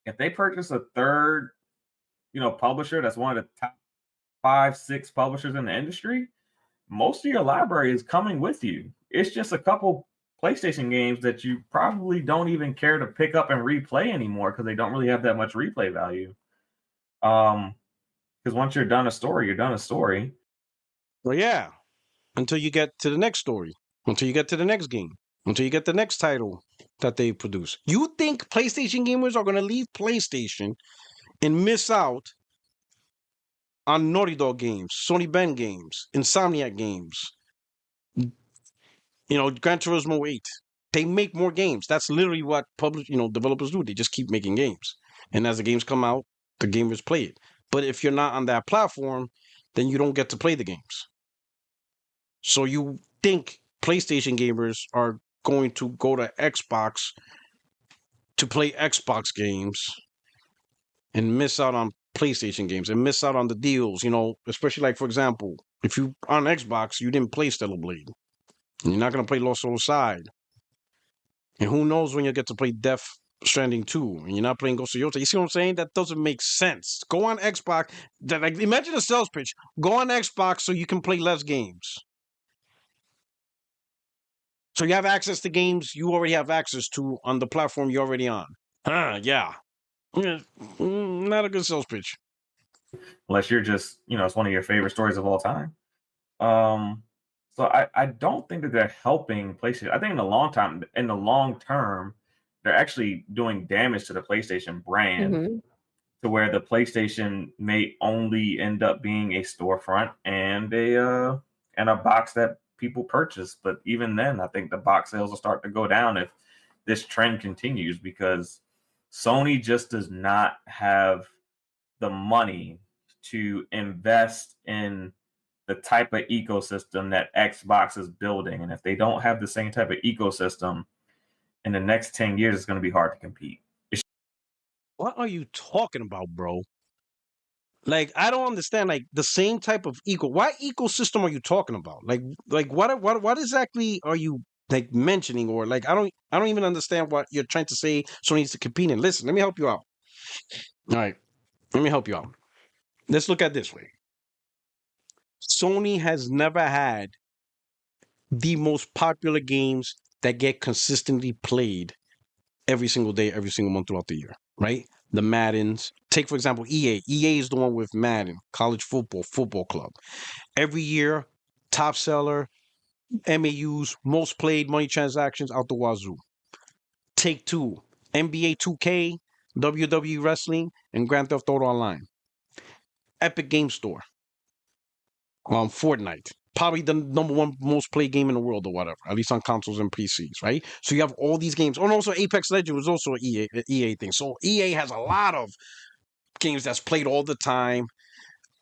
S5: If they purchase a third publisher that's one of the top 5-6 publishers in the industry, most of your library is coming with you. It's just a couple PlayStation games that you probably don't even care to pick up and replay anymore because they don't really have that much replay value. Because once you're done a story, you're done a story.
S2: Well, yeah, until you get to the next story, until you get to the next game, until you get the next title that they produce. You think PlayStation gamers are going to leave PlayStation and miss out on Naughty Dog games, Sony Bend games, Insomniac games, Gran Turismo 8. They make more games. That's literally what developers do. They just keep making games. And as the games come out, the gamers play it. But if you're not on that platform, then you don't get to play the games. So you think PlayStation gamers are going to go to Xbox to play Xbox games and miss out on PlayStation games and miss out on the deals, especially like, for example, if you on Xbox, you didn't play Stellar Blade. And you're not going to play Lost Soul Side. And who knows when you'll get to play Death Stranding 2 and you're not playing Ghost of Yota. You see what I'm saying? That doesn't make sense. Go on Xbox. Imagine a sales pitch. Go on Xbox so you can play less games. So you have access to games you already have access to on the platform you're already on. Yeah. Not a good sales pitch.
S5: Unless you're just, it's one of your favorite stories of all time. So I don't think that they're helping PlayStation. I think in the long term, they're actually doing damage to the PlayStation brand to where the PlayStation may only end up being a storefront and a box that people purchase. But even then, I think the box sales will start to go down if this trend continues because Sony just does not have the money to invest in the type of ecosystem that Xbox is building. And if they don't have the same type of ecosystem in the next 10 years, it's going to be hard to compete.
S2: What are you talking about, bro? Like, I don't understand. Like, the same type of what ecosystem are you talking about? Like what exactly are you like mentioning? Or like, I don't even understand what you're trying to say. Sony needs to compete in. Listen, let me help you out. All right, let me help you out. Let's look at it this way. Sony has never had the most popular games that get consistently played every single day, every single month throughout the year, right? The Maddens. Take, for example, EA. EA is the one with Madden, college football club. Every year, top seller, MAUs, most played, money transactions out the wazoo. Take two, NBA 2K, WWE Wrestling, and Grand Theft Auto Online. Epic Game Store. Fortnite. Probably the number one most played game in the world or whatever, at least on consoles and PCs, right? So you have all these games. Oh, and also Apex Legends was also an EA thing. So EA has a lot of games that's played all the time.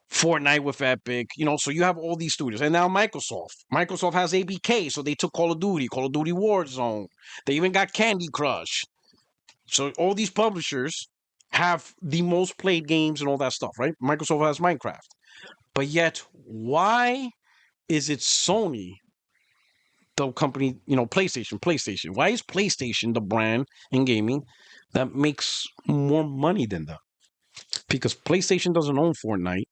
S2: Fortnite with Epic, so you have all these studios. And now Microsoft. Microsoft has ABK, so they took Call of Duty Warzone. They even got Candy Crush. So all these publishers have the most played games and all that stuff, right? Microsoft has Minecraft. But yet, why is it Sony, the company, PlayStation? Why is PlayStation the brand in gaming that makes more money than them? Because PlayStation doesn't own Fortnite.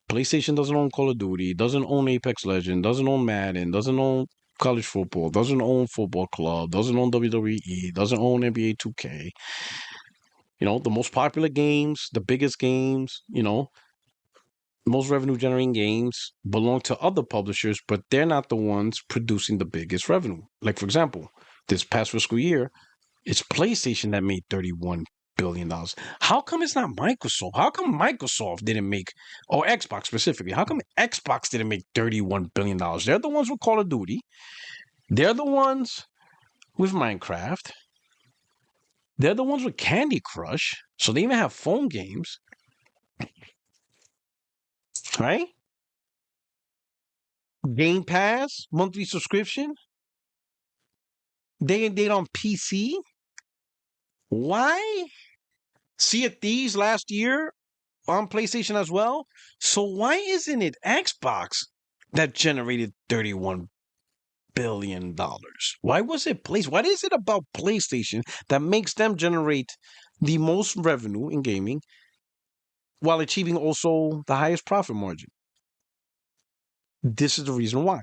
S2: PlayStation doesn't own Call of Duty, doesn't own Apex Legends, doesn't own Madden, doesn't own college football, doesn't own football club, doesn't own WWE, doesn't own NBA 2K. The most popular games, the biggest games, most revenue generating games belong to other publishers, but they're not the ones producing the biggest revenue. Like, for example, this past fiscal year, it's PlayStation that made $31 billion. How come it's not Microsoft? How come Microsoft didn't make, or Xbox specifically, how come Xbox didn't make $31 billion? They're the ones with Call of Duty. They're the ones with Minecraft. They're the ones with Candy Crush. So they even have phone games. Right? Game Pass, monthly subscription. Day and date on PC. Why? Sea of Thieves last year on PlayStation as well. So why isn't it Xbox that generated $31 billion? Why was it PlayStation? What is it about PlayStation that makes them generate the most revenue in gaming while achieving also the highest profit margin. This is the reason why.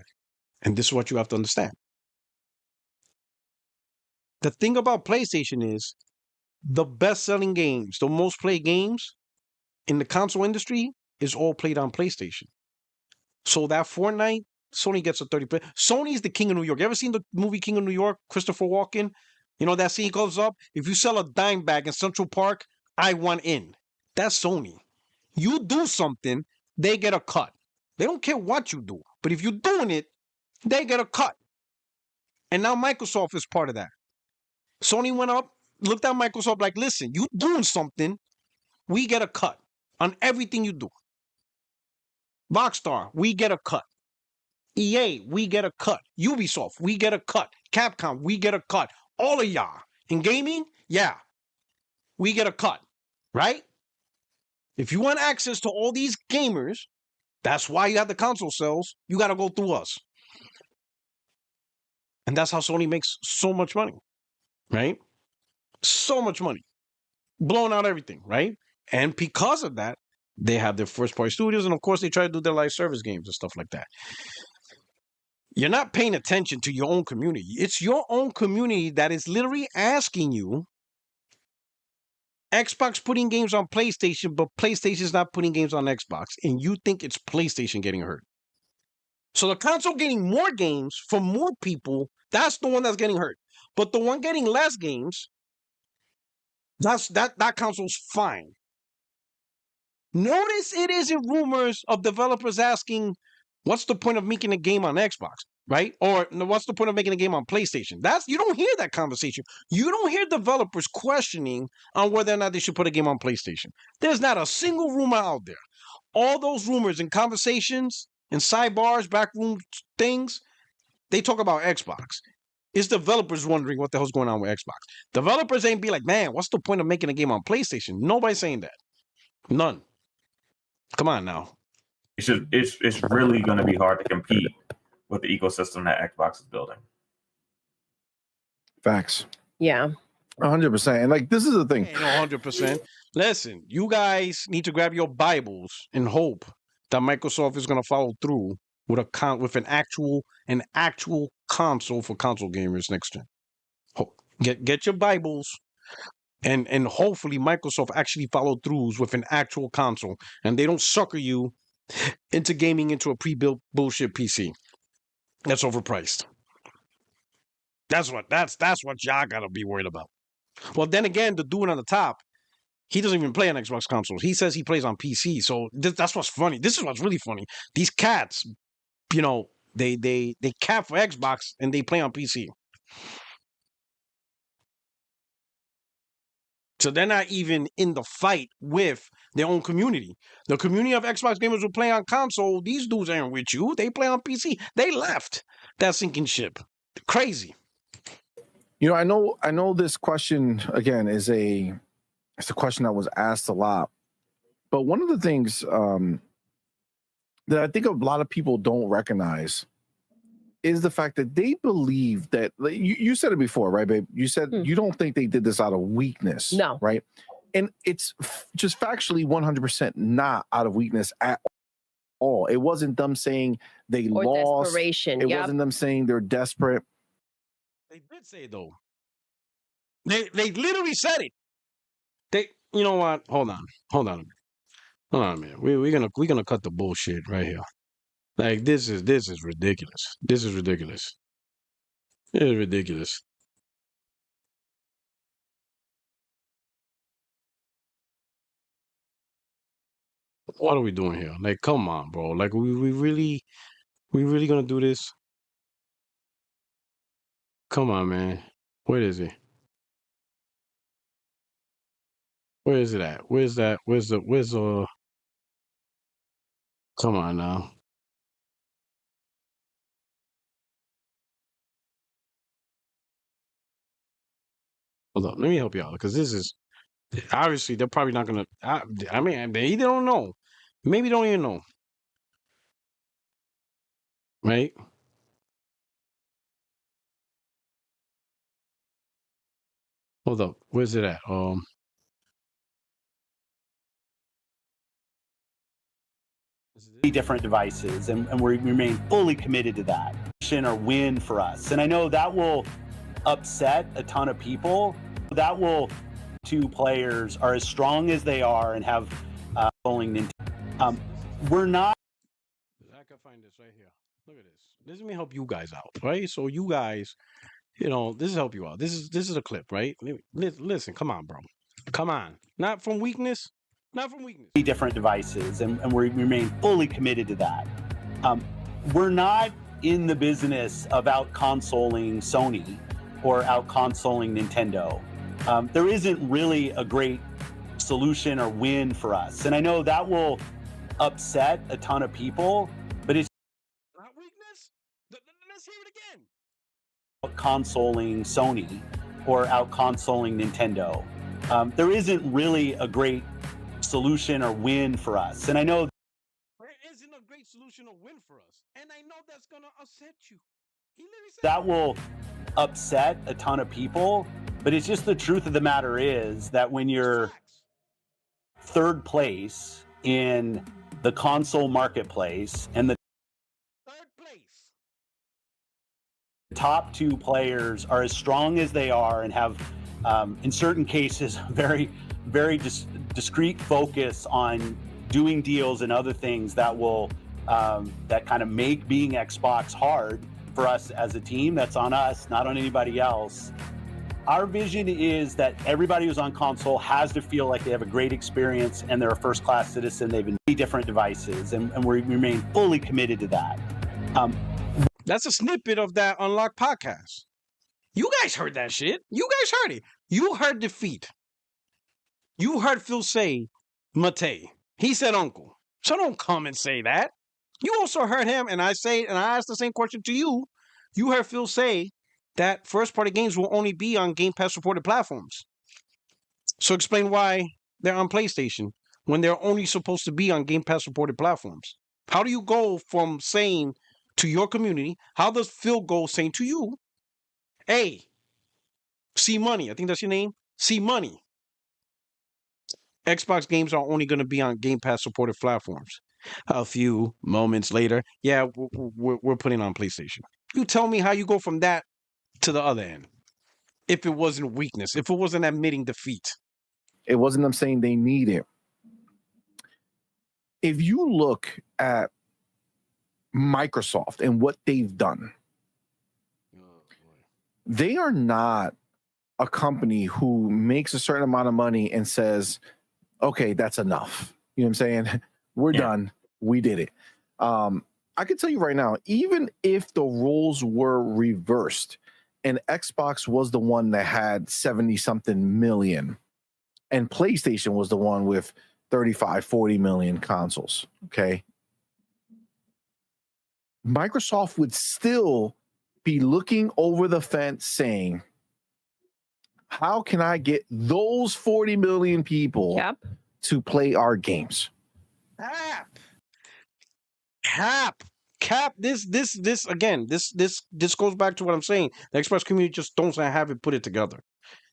S2: And this is what you have to understand. The thing about PlayStation is the best-selling games, the most played games in the console industry is all played on PlayStation. So that Fortnite, Sony gets a 30%. Sony's the king of New York. You ever seen the movie King of New York, Christopher Walken? You know that scene goes up? If you sell a dime bag in Central Park, I want in. That's Sony. You do something, they get a cut. They don't care what you do. But if you're doing it, they get a cut. And now Microsoft is part of that. Sony went up, looked at Microsoft like, listen, you doing something, we get a cut on everything you do. Rockstar, we get a cut. EA, we get a cut. Ubisoft, we get a cut. Capcom, we get a cut. All of y'all. In gaming, yeah, we get a cut, right? If you want access to all these gamers, that's why you have the console sales. You got to go through us. And that's how Sony makes so much money, right? So much money. Blowing out everything, right? And because of that, they have their first-party studios, and of course, they try to do their live service games and stuff like that. You're not paying attention to your own community. It's your own community that is literally asking you, Xbox putting games on PlayStation, but PlayStation's not putting games on Xbox, and you think it's PlayStation getting hurt. So the console getting more games from more people, that's the one that's getting hurt. But the one getting less games, that console's fine. Notice it isn't rumors of developers asking, what's the point of making a game on Xbox, right? Or what's the point of making a game on PlayStation? You don't hear that conversation. You don't hear developers questioning on whether or not they should put a game on PlayStation. There's not a single rumor out there. All those rumors and conversations and sidebars, backroom things, they talk about Xbox. It's developers wondering what the hell's going on with Xbox. Developers ain't be like, man, what's the point of making a game on PlayStation? Nobody's saying that. None. Come on now.
S5: It's really going to be hard to compete with the ecosystem that Xbox is building.
S3: Facts.
S4: Yeah.
S3: 100%. And like, this is the thing.
S2: 100%. Listen, you guys need to grab your Bibles and hope that Microsoft is going to follow through with an actual console for console gamers next gen. Get your Bibles, and hopefully Microsoft actually follow through with an actual console, and they don't sucker you into gaming into a pre-built bullshit PC that's overpriced. That's what y'all gotta be worried about. Well, then again, the dude on the top, he doesn't even play on Xbox consoles. He says he plays on PC. So that's what's funny. This is what's really funny. These cats, you know, they cap for Xbox and they play on PC. So they're not even in the fight with their own community. The community of Xbox gamers who play on console, these dudes aren't with you. They play on PC. They left that sinking ship. Crazy.
S3: You know, I know this question again it's a question that was asked a lot. But one of the things that I think a lot of people don't recognize is the fact that they believe that you said it before, right, babe? You said you don't think they did this out of weakness.
S4: No.
S3: Right? And it's just factually 100% not out of weakness at all. It wasn't them saying they
S4: Or
S3: lost.
S4: desperation.
S3: It
S4: Yep.
S3: wasn't them saying they're desperate.
S2: They did say though. They literally said it. You know what? Hold on a minute. We're gonna cut the bullshit right here. Like this is ridiculous. This is ridiculous. It is ridiculous. What are we doing here? Like, come on, bro. Like, we really gonna do this? Come on, man. Where is it? Where is it at? Where's that? Where's the? Come on now. Hold on. Let me help you out because this is obviously they're probably not gonna. I mean, they either don't know, maybe don't even know, right? Hold up. Where's it at?
S6: different devices, and we remain fully committed to that. Or win for us. And I know that will upset a ton of people. That will, two players are as strong as they are and have bowling Nintendo. We're not.
S2: I can find this right here. Look at this. This is me help you guys out, right? So you guys, this is help you out. This is a clip, right? Listen, come on, bro. Come on. Not from weakness. Not from weakness.
S6: Different devices, and we remain fully committed to that. We're not in the business of out-consoling Sony or out-consoling Nintendo. There isn't really a great solution or win for us. And I know that will upset a ton of people, but it's
S2: not weakness. Let's hear it again.
S6: Out-consoling Sony or out-consoling Nintendo. There isn't really a great solution or win for us. And I know
S2: there isn't a great solution or win for us. And I know that's going to upset you. He literally said
S6: that will upset a ton of people, but it's just the truth of the matter is that when you're third place in the console marketplace and the
S2: third place,
S6: top two players are as strong as they are and have, in certain cases, very, very discrete focus on doing deals and other things that will that kind of make being Xbox hard for us as a team. That's on us, not on anybody else. Our vision is that everybody who's on console has to feel like they have a great experience and they're a first-class citizen. They've been different devices, and we remain fully committed to that.
S2: That's a snippet of that Unlocked podcast. You guys heard that shit. You guys heard it. You heard defeat. You heard Phil say, Mate. He said uncle. So don't come and say that. You also heard him, and I asked the same question to you. You heard Phil say that first-party games will only be on Game Pass-supported platforms. So explain why they're on PlayStation when they're only supposed to be on Game Pass-supported platforms. How do you go from saying to your community, how does Phil go saying to you, hey, C Money, I think that's your name, C Money, Xbox games are only going to be on Game Pass-supported platforms. A few moments later, yeah, we're putting on PlayStation. You tell me how you go from that to the other end. If it wasn't weakness, if it wasn't admitting defeat.
S3: It wasn't them saying they need it. If you look at Microsoft and what they've done, they are not a company who makes a certain amount of money and says, okay, that's enough. You know what I'm saying? We're done. We did it. I can tell you right now, even if the roles were reversed and Xbox was the one that had 70-something million and PlayStation was the one with 35, 40 million consoles, okay? Microsoft would still be looking over the fence saying, how can I get those 40 million people to play our games?
S2: Cap. This again. This goes back to what I'm saying. The Xbox community just don't have it put it together,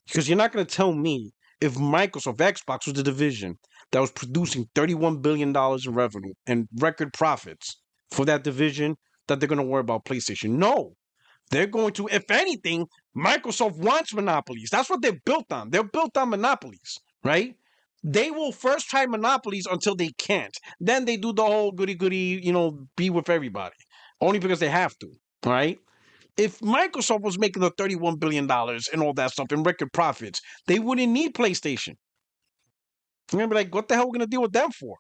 S2: because you're not going to tell me if Microsoft Xbox was the division that was producing $31 billion in revenue and record profits for that division that they're going to worry about PlayStation. No, they're going to. If anything, Microsoft wants monopolies. That's what they're built on. They're built on monopolies, right? They will first try monopolies until they can't. Then they do the whole goody-goody, be with everybody. Only because they have to, right? If Microsoft was making the $31 billion and all that stuff in record profits, they wouldn't need PlayStation. You're going to be like, what the hell are we going to deal with them for?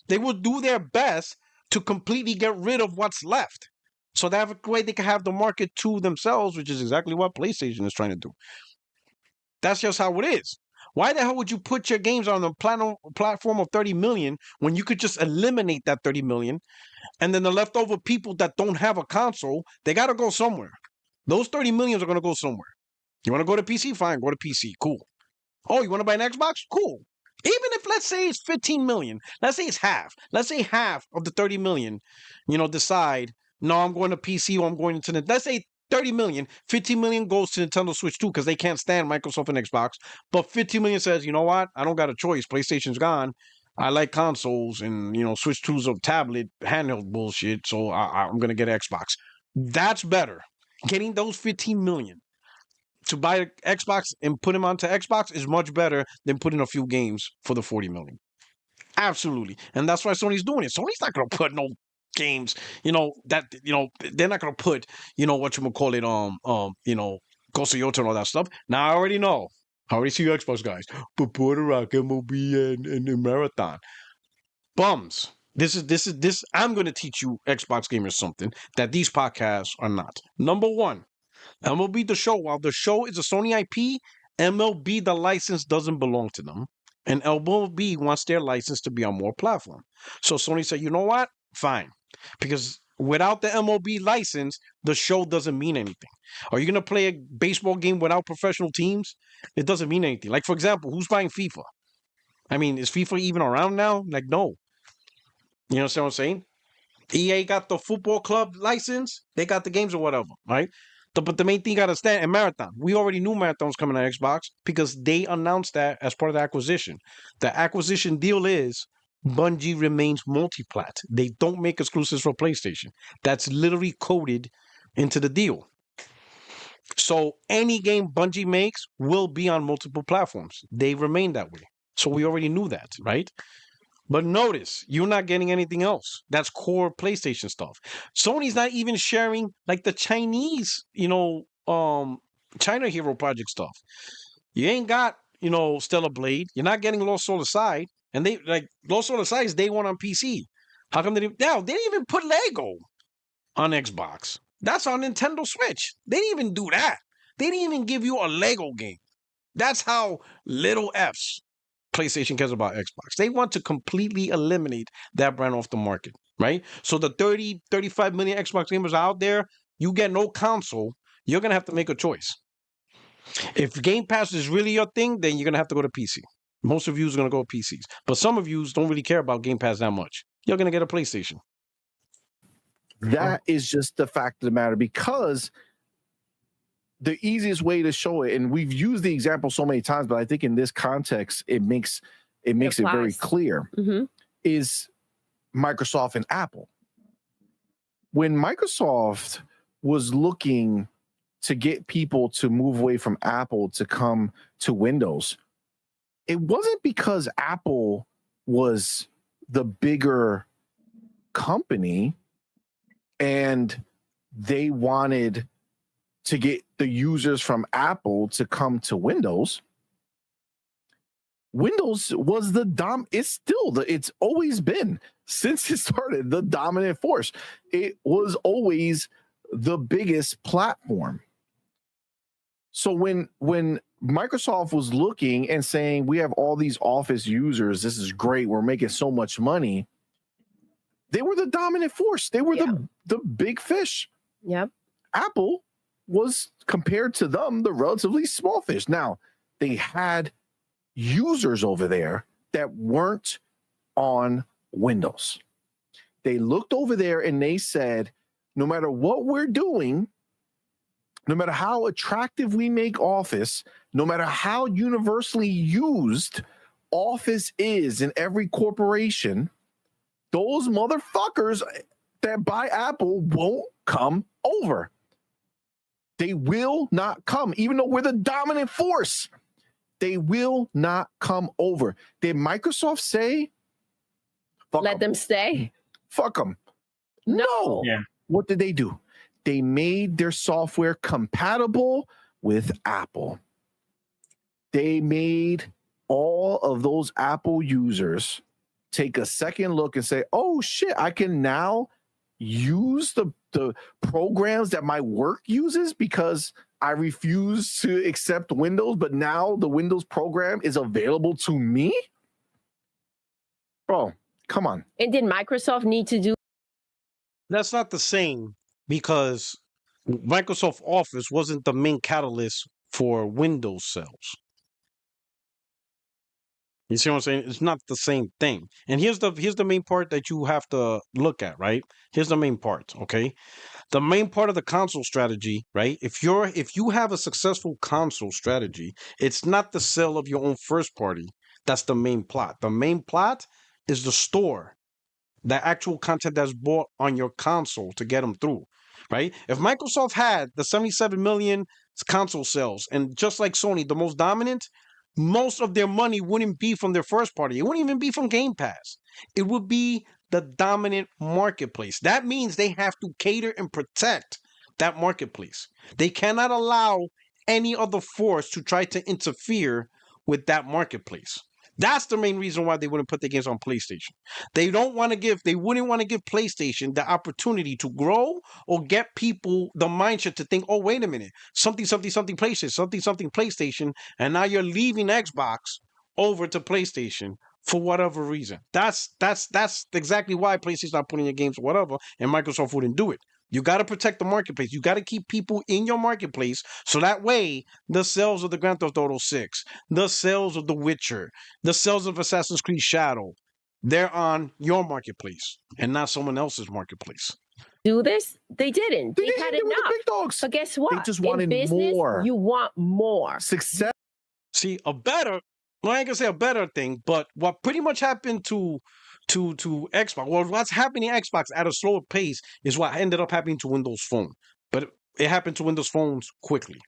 S2: They will do their best to completely get rid of what's left. So that way they can have the market to themselves, which is exactly what PlayStation is trying to do. That's just how it is. Why the hell would you put your games on a platform of 30 million when you could just eliminate that 30 million, and then the leftover people that don't have a console, they got to go somewhere. Those 30 millions are going to go somewhere. You want to go to PC? Fine, go to PC. Cool. Oh, you want to buy an Xbox? Cool. Even if, let's say it's 15 million, let's say it's half. Let's say half of the 30 million, decide, no, I'm going to PC or I'm going to Nintendo. Let's say 30 million, 15 million goes to Nintendo Switch too, because they can't stand Microsoft and Xbox. But 15 million says, you know what? I don't got a choice. PlayStation's gone. I like consoles and switch to some tablet handheld bullshit. So I'm gonna get Xbox. That's better. Getting those 15 million to buy an Xbox and put them onto Xbox is much better than putting a few games for the 40 million. Absolutely. And that's why Sony's doing it. Sony's not gonna put no games, they're not gonna put, whatchamacallit, Ghost of Yota and all that stuff. Now I already know. I already see you Xbox guys. But Puerto Rock, MOB, and Marathon. Bums. This I'm gonna teach you Xbox gamers something that these podcasts are not. Number one, MLB The Show. While the show is a Sony IP, MLB the license doesn't belong to them. And MLB wants their license to be on more platform. So Sony said, you know what? Fine. Because without the MLB license, the show doesn't mean anything. Are you going to play a baseball game without professional teams? It doesn't mean anything. Like, for example, who's buying FIFA? I mean, is FIFA even around now? Like, no. You understand what I'm saying? EA got the football club license. They got the games or whatever, right? But the main thing you got to stand, and Marathon. We already knew Marathon was coming to Xbox because they announced that as part of the acquisition. The acquisition deal is Bungie remains multi-plat. They don't make exclusives for PlayStation. That's literally coded into the deal. So any game Bungie makes will be on multiple platforms. They remain that way. So we already knew that, right? But notice, you're not getting anything else. That's core PlayStation stuff. Sony's not even sharing like the Chinese, China Hero Project stuff. You ain't got, Stellar Blade. You're not getting Lost Soul Aside. And they like Lost Soul Aside is day one on PC. How come they didn't even put Lego on Xbox? That's on Nintendo Switch. They didn't even do that. They didn't even give you a Lego game. That's how little F's PlayStation cares about Xbox. They want to completely eliminate that brand off the market, right? So the 30, 35 million Xbox gamers out there, you get no console, you're going to have to make a choice. If Game Pass is really your thing, then you're going to have to go to PC. Most of you are going to go PCs. But some of you don't really care about Game Pass that much. You're going to get a PlayStation.
S3: That is just the fact of the matter, because the easiest way to show it, and we've used the example so many times, but I think in this context, it makes it very clear, is Microsoft and Apple. When Microsoft was looking to get people to move away from Apple to come to Windows, it wasn't because Apple was the bigger company and they wanted to get the users from Apple to come to Windows. Windows was it's always been, since it started, the dominant force. It was always the biggest platform. So when Microsoft was looking and saying, we have all these Office users, this is great, we're making so much money, they were the dominant force. They were the big fish.
S4: Yep.
S3: Apple was, compared to them, the relatively small fish. Now, they had users over there that weren't on Windows. They looked over there and they said, no matter what we're doing, no matter how attractive we make Office, no matter how universally used Office is in every corporation, those motherfuckers that buy Apple won't come over. They will not come, even though we're the dominant force. They will not come over. Did Microsoft say,
S4: let them stay?
S3: Fuck them. No.
S5: Yeah.
S3: What did they do? They made their software compatible with Apple. They made all of those Apple users take a second look and say, oh shit, I can now use the programs that my work uses because I refuse to accept Windows, but now the Windows program is available to me? Bro, come on.
S4: And did Microsoft need to do?
S2: That's not the same, because Microsoft Office wasn't the main catalyst for Windows sales. You see what I'm saying? It's not the same thing. And here's the main part that you have to look at, right? Here's the main part, okay? The main part of the console strategy, right? If you have a successful console strategy, it's not the sale of your own first party. That's the main plot. The main plot is the store, the actual content that's bought on your console to get them through, right? If Microsoft had the 77 million console sales, and just like Sony, the most dominant, most of their money wouldn't be from their first party. It wouldn't even be from Game Pass. It would be the dominant marketplace. That means they have to cater and protect that marketplace. They cannot allow any other force to try to interfere with that marketplace. That's the main reason why they wouldn't put their games on PlayStation. They wouldn't want to give PlayStation the opportunity to grow or get people the mindset to think, oh, wait a minute, something PlayStation, and now you're leaving Xbox over to PlayStation for whatever reason. That's exactly why PlayStation's not putting your games or whatever, and Microsoft wouldn't do it. You got to protect the marketplace. You got to keep people in your marketplace so that way the sales of the Grand Theft Auto 6, the sales of The Witcher, the sales of Assassin's Creed Shadow, they're on your marketplace and not someone else's marketplace.
S4: Do this? They didn't. They had
S3: were the
S4: enough.
S3: big dogs.
S4: But guess what?
S3: They just wanted
S4: In business,
S3: more.
S4: You want more.
S3: Success.
S2: See, I ain't gonna say a better thing, but what pretty much happened to Xbox, well, what's happening to Xbox at a slower pace is what ended up happening to Windows Phone. But it happened to Windows Phones quickly.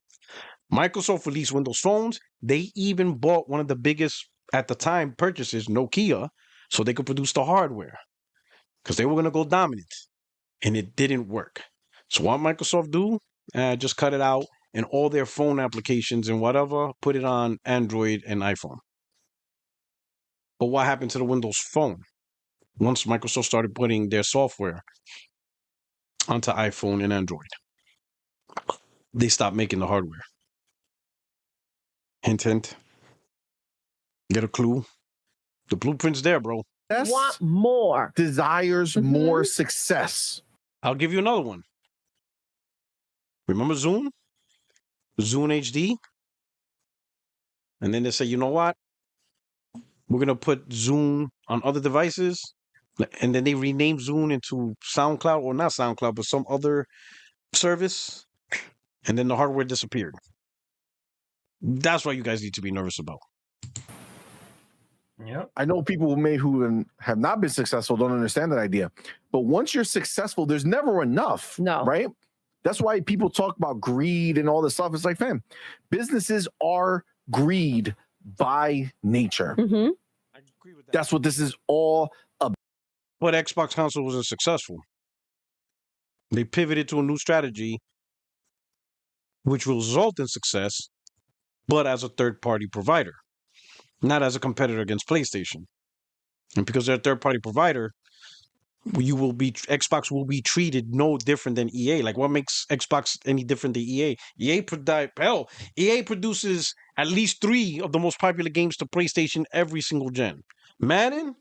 S2: Microsoft released Windows Phones. They even bought one of the biggest, at the time, purchases, Nokia, so they could produce the hardware. Because they were going to go dominant. And it didn't work. So what Microsoft do? Just cut it out and all their phone applications and whatever, put it on Android and iPhone. But what happened to the Windows Phone? Once Microsoft started putting their software onto iPhone and Android, they stopped making the hardware. Hint, hint. Get a clue? The blueprint's there, bro.
S4: Want more.
S3: Desires more success.
S2: I'll give you another one. Remember Zune? Zune HD? And then they say, you know what? We're going to put Zune on other devices. And then they renamed Zune into SoundCloud, or not SoundCloud, but some other service. And then the hardware disappeared. That's what you guys need to be nervous about.
S5: Yep.
S3: I know people who have not been successful don't understand that idea. But once you're successful, there's never enough.
S4: No.
S3: Right? That's why people talk about greed and all this stuff. It's like, fam, businesses are greed by nature.
S4: Mm-hmm.
S2: I agree with that.
S3: That's what this is all about.
S2: But Xbox console wasn't successful. They pivoted to a new strategy, which will result in success, but as a third-party provider, not as a competitor against PlayStation. And because they're a third-party provider, Xbox will be treated no different than EA. Like, what makes Xbox any different than EA? EA produces at least 3 of the most popular games to PlayStation every single gen: Madden,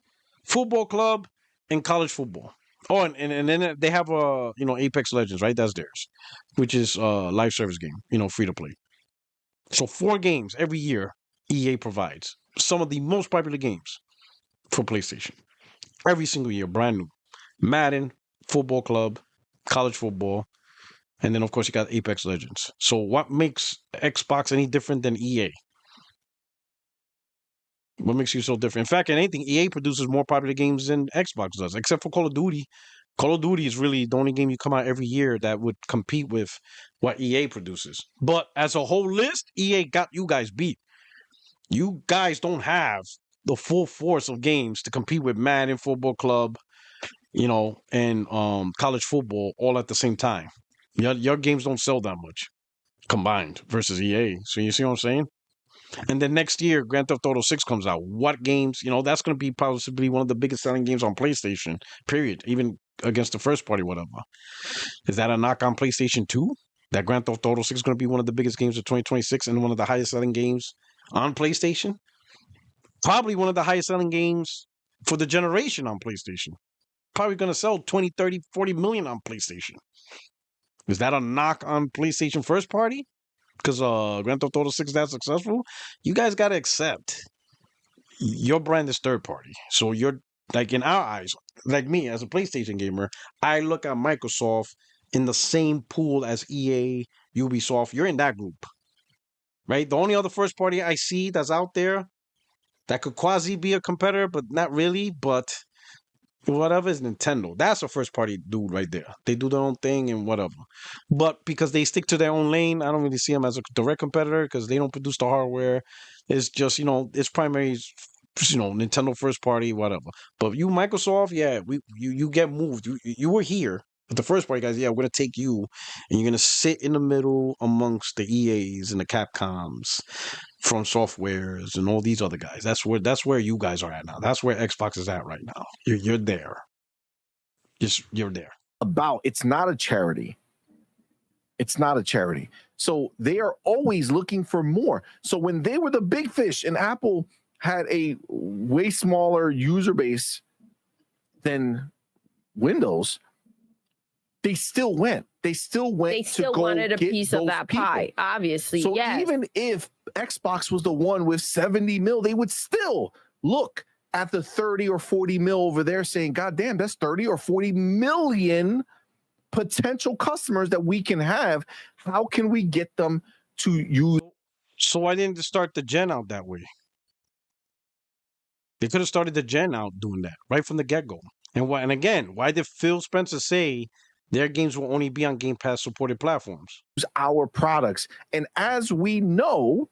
S2: Football Club, and College Football. Oh, and then they have Apex Legends, right? That's theirs, which is a live service game, free to play. So 4 games every year EA provides. Some of the most popular games for PlayStation. Every single year, brand new. Madden, Football Club, College Football, and then of course you got Apex Legends. So what makes Xbox any different than EA? What makes you so different? In fact, in anything, EA produces more popular games than Xbox does, except for Call of Duty. Call of Duty is really the only game you come out every year that would compete with what EA produces. But as a whole list, EA got you guys beat. You guys don't have the full force of games to compete with Madden, Football Club, and college football all at the same time. Your games don't sell that much combined versus EA. So you see what I'm saying? And then next year, Grand Theft Auto 6 comes out. What games? That's going to be possibly one of the biggest selling games on PlayStation, period. Even against the first party, whatever. Is that a knock on PlayStation 2? That Grand Theft Auto 6 is going to be one of the biggest games of 2026 and one of the highest selling games on PlayStation? Probably one of the highest selling games for the generation on PlayStation. Probably going to sell 20, 30, 40 million on PlayStation. Is that a knock on PlayStation first party? Because Grand Theft Auto 6 is that successful? You guys got to accept your brand is third party. So you're, like, in our eyes, like me as a PlayStation gamer, I look at Microsoft in the same pool as EA, Ubisoft. You're in that group, right? The only other first party I see that's out there that could quasi be a competitor, but not really. But whatever is Nintendo. That's a first party dude right there. They do their own thing and whatever. But because they stick to their own lane, I don't really see them as a direct competitor because they don't produce the hardware. It's just, it's primary, Nintendo first party, whatever. But you, Microsoft, yeah, you get moved. You were here. But the first party guys, yeah, we're gonna take you and you're gonna sit in the middle amongst the EAs and the Capcoms from softwares and all these other guys. That's where you guys are at now. That's where Xbox is at right now. You're there. You're there.
S3: It's not a charity. It's not a charity. So they are always looking for more. So when they were the big fish and Apple had a way smaller user base than Windows, they still went. They still
S4: wanted a piece of that pie, obviously.
S3: So
S4: yes.
S3: even if Xbox was the one with 70 mil, they would still look at the 30 or 40 mil over there saying, God damn, that's 30 or 40 million potential customers that we can have. How can we get them to use?
S2: So why didn't they start the gen out that way? They could have started the gen out doing that right from the get-go. And again, why did Phil Spencer say their games will only be on Game Pass supported platforms?
S3: Our products. And as we know,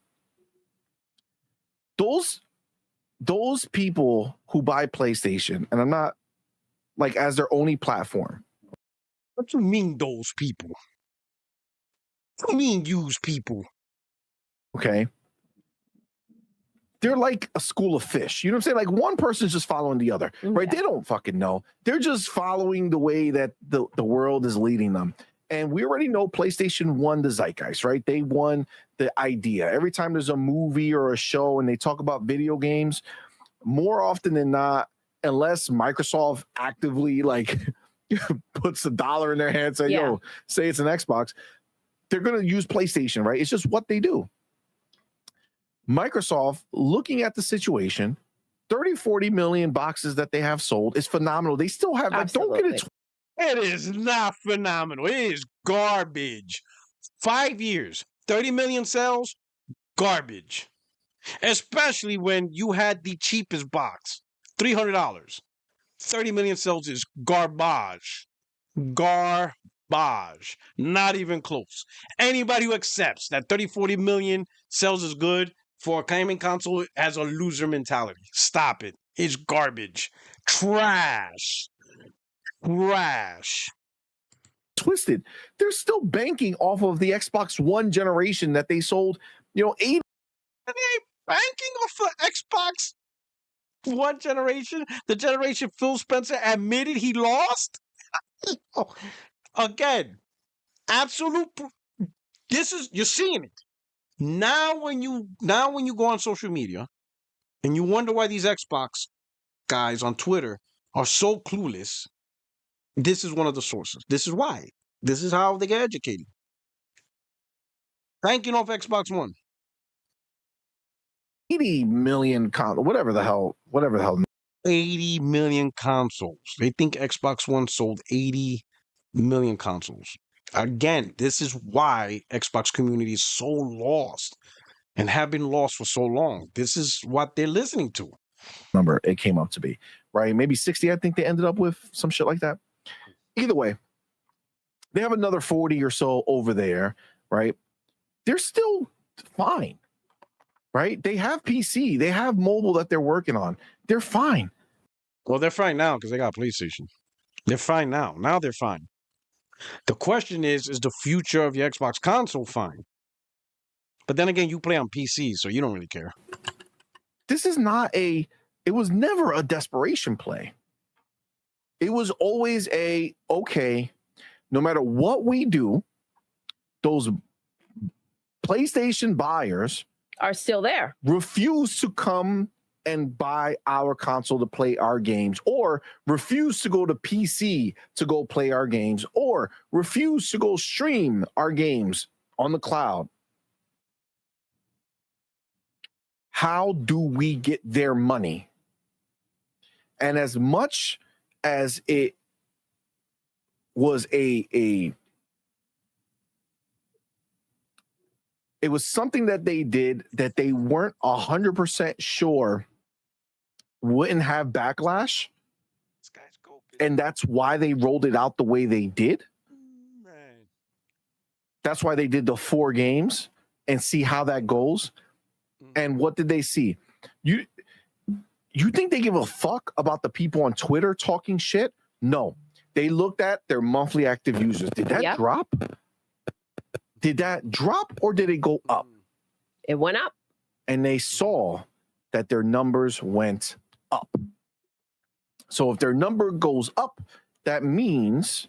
S3: those people who buy PlayStation, and I'm not like as their only platform.
S2: What do you mean those people? What do you mean use people?
S3: Okay. They're like a school of fish. You know what I'm saying? Like one person's just following the other, right? They don't fucking know. They're just following the way that the world is leading them. And we already know PlayStation won the zeitgeist, right? They won the idea. Every time there's a movie or a show and they talk about video games, more often than not, unless Microsoft actively like puts $1 in their hand, say, yo, say it's an Xbox, they're going to use PlayStation, right? It's just what they do. Microsoft, looking at the situation, 30, 40 million boxes that they have sold is phenomenal. They still have, like, don't get it.
S2: It is not phenomenal. It is garbage. 5 years, 30 million sales, garbage. Especially when you had the cheapest box, $300. 30 million sales is garbage. Garbage. Not even close. Anybody who accepts that 30, 40 million sales is good for a gaming console has a loser mentality. Stop it. It's garbage. Trash. Trash.
S3: Twisted. They're still banking off of the Xbox One generation that they sold, 80.
S2: Are they banking off of Xbox One generation? The generation Phil Spencer admitted he lost? Again, absolute. You're seeing it. Now when you go on social media and you wonder why these Xbox guys on Twitter are so clueless, this is one of the sources. This is why. This is how they get educated. Banking off Xbox One.
S3: 80 million whatever the hell.
S2: 80 million consoles. They think Xbox One sold 80 million consoles. Again, this is why Xbox community is so lost and have been lost for so long. This is what they're listening to.
S3: Number it came up to be, right? Maybe 60, I think they ended up with some shit like that. Either way, they have another 40 or so over there, right? They're still fine, right? They have PC, they have mobile that they're working on. They're fine.
S2: Well, they're fine now because they got PlayStation. They're fine now. Now they're fine. The question is the future of your Xbox console fine? But then again, you play on PC, so you don't really care.
S3: This is not it was never a desperation play. It was always okay, no matter what we do, those PlayStation buyers
S4: are still there.
S3: Refuse to come and buy our console to play our games, or refuse to go to PC to go play our games, or refuse to go stream our games on the cloud. How do we get their money? And as much as it was it was something that they did that they weren't 100% sure wouldn't have backlash,
S1: This guy's go.
S3: and that's why they rolled it out the way they did.
S1: Man.
S3: That's why they did the 4 games and see how that goes. And what did they see? You think they give a fuck about the people on Twitter talking shit? No. They looked at their monthly active users. Did that drop? Did that drop or did it go up?
S4: It went up.
S3: And they saw that their numbers went up. So if their number goes up, that means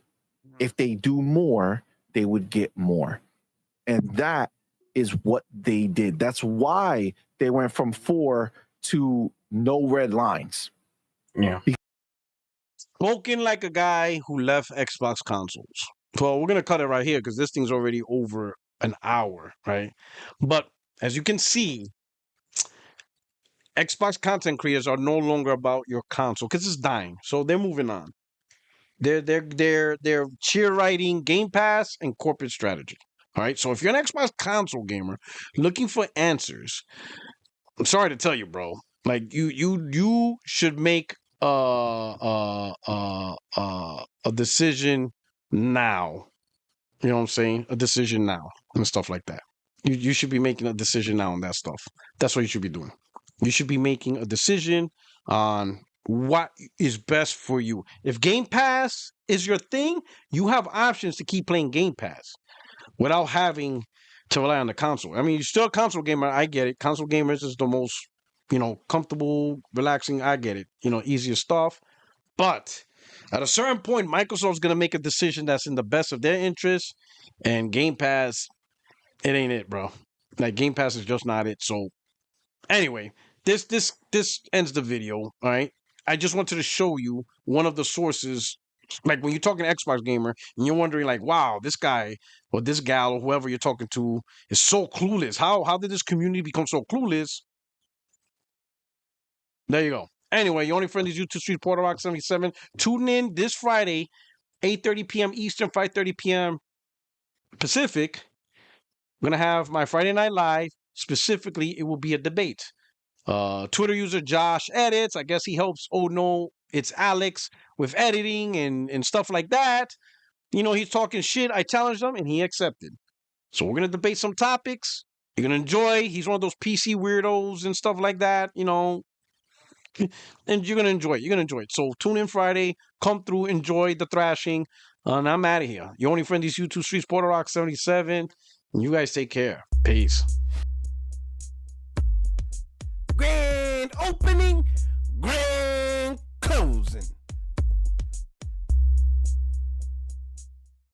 S3: if they do more, they would get more. And that is what they did. That's why they went from 4 to no red lines.
S5: Yeah.
S2: Spoken like a guy who left Xbox consoles. Well, we're going to cut it right here because this thing's already over an hour, right? But as you can see, Xbox content creators are no longer about your console because it's dying. So they're moving on. They're cheer writing Game Pass and corporate strategy. All right. So if you're an Xbox console gamer looking for answers, I'm sorry to tell you, bro. Like you should make a decision now. You know what I'm saying? A decision now and stuff like that. You should be making a decision now on that stuff. That's what you should be doing. You should be making a decision on what is best for you. If Game Pass is your thing, you have options to keep playing Game Pass without having to rely on the console. I mean, you're still a console gamer. I get it. Console gamers is the most, comfortable, relaxing. I get it. Easier stuff. But at a certain point, Microsoft's going to make a decision that's in the best of their interests. And Game Pass, it ain't it, bro. Like, Game Pass is just not it. So, anyway, this ends the video, all right? I just wanted to show you one of the sources. Like, when you're talking to Xbox gamer and you're wondering, like, wow, this guy or this gal or whoever you're talking to is so clueless. How did this community become so clueless? There you go. Anyway, your only friend is YouTube Street Porter Rock 77. Tune in this Friday, 8:30 p.m. Eastern, 5:30 p.m. Pacific. I'm going to have my Friday Night Live. Specifically, it will be a debate. Twitter user Josh edits. I guess he helps. Oh, no, it's Alex with editing and stuff like that. He's talking shit. I challenged him, and he accepted. So we're going to debate some topics. You're going to enjoy. He's one of those PC weirdos and stuff like that, and you're going to enjoy it. You're going to enjoy it. So tune in Friday. Come through. Enjoy the thrashing. And I'm out of here. Your only friend is YouTube Streets Porter Rock 77. And you guys take care. Peace.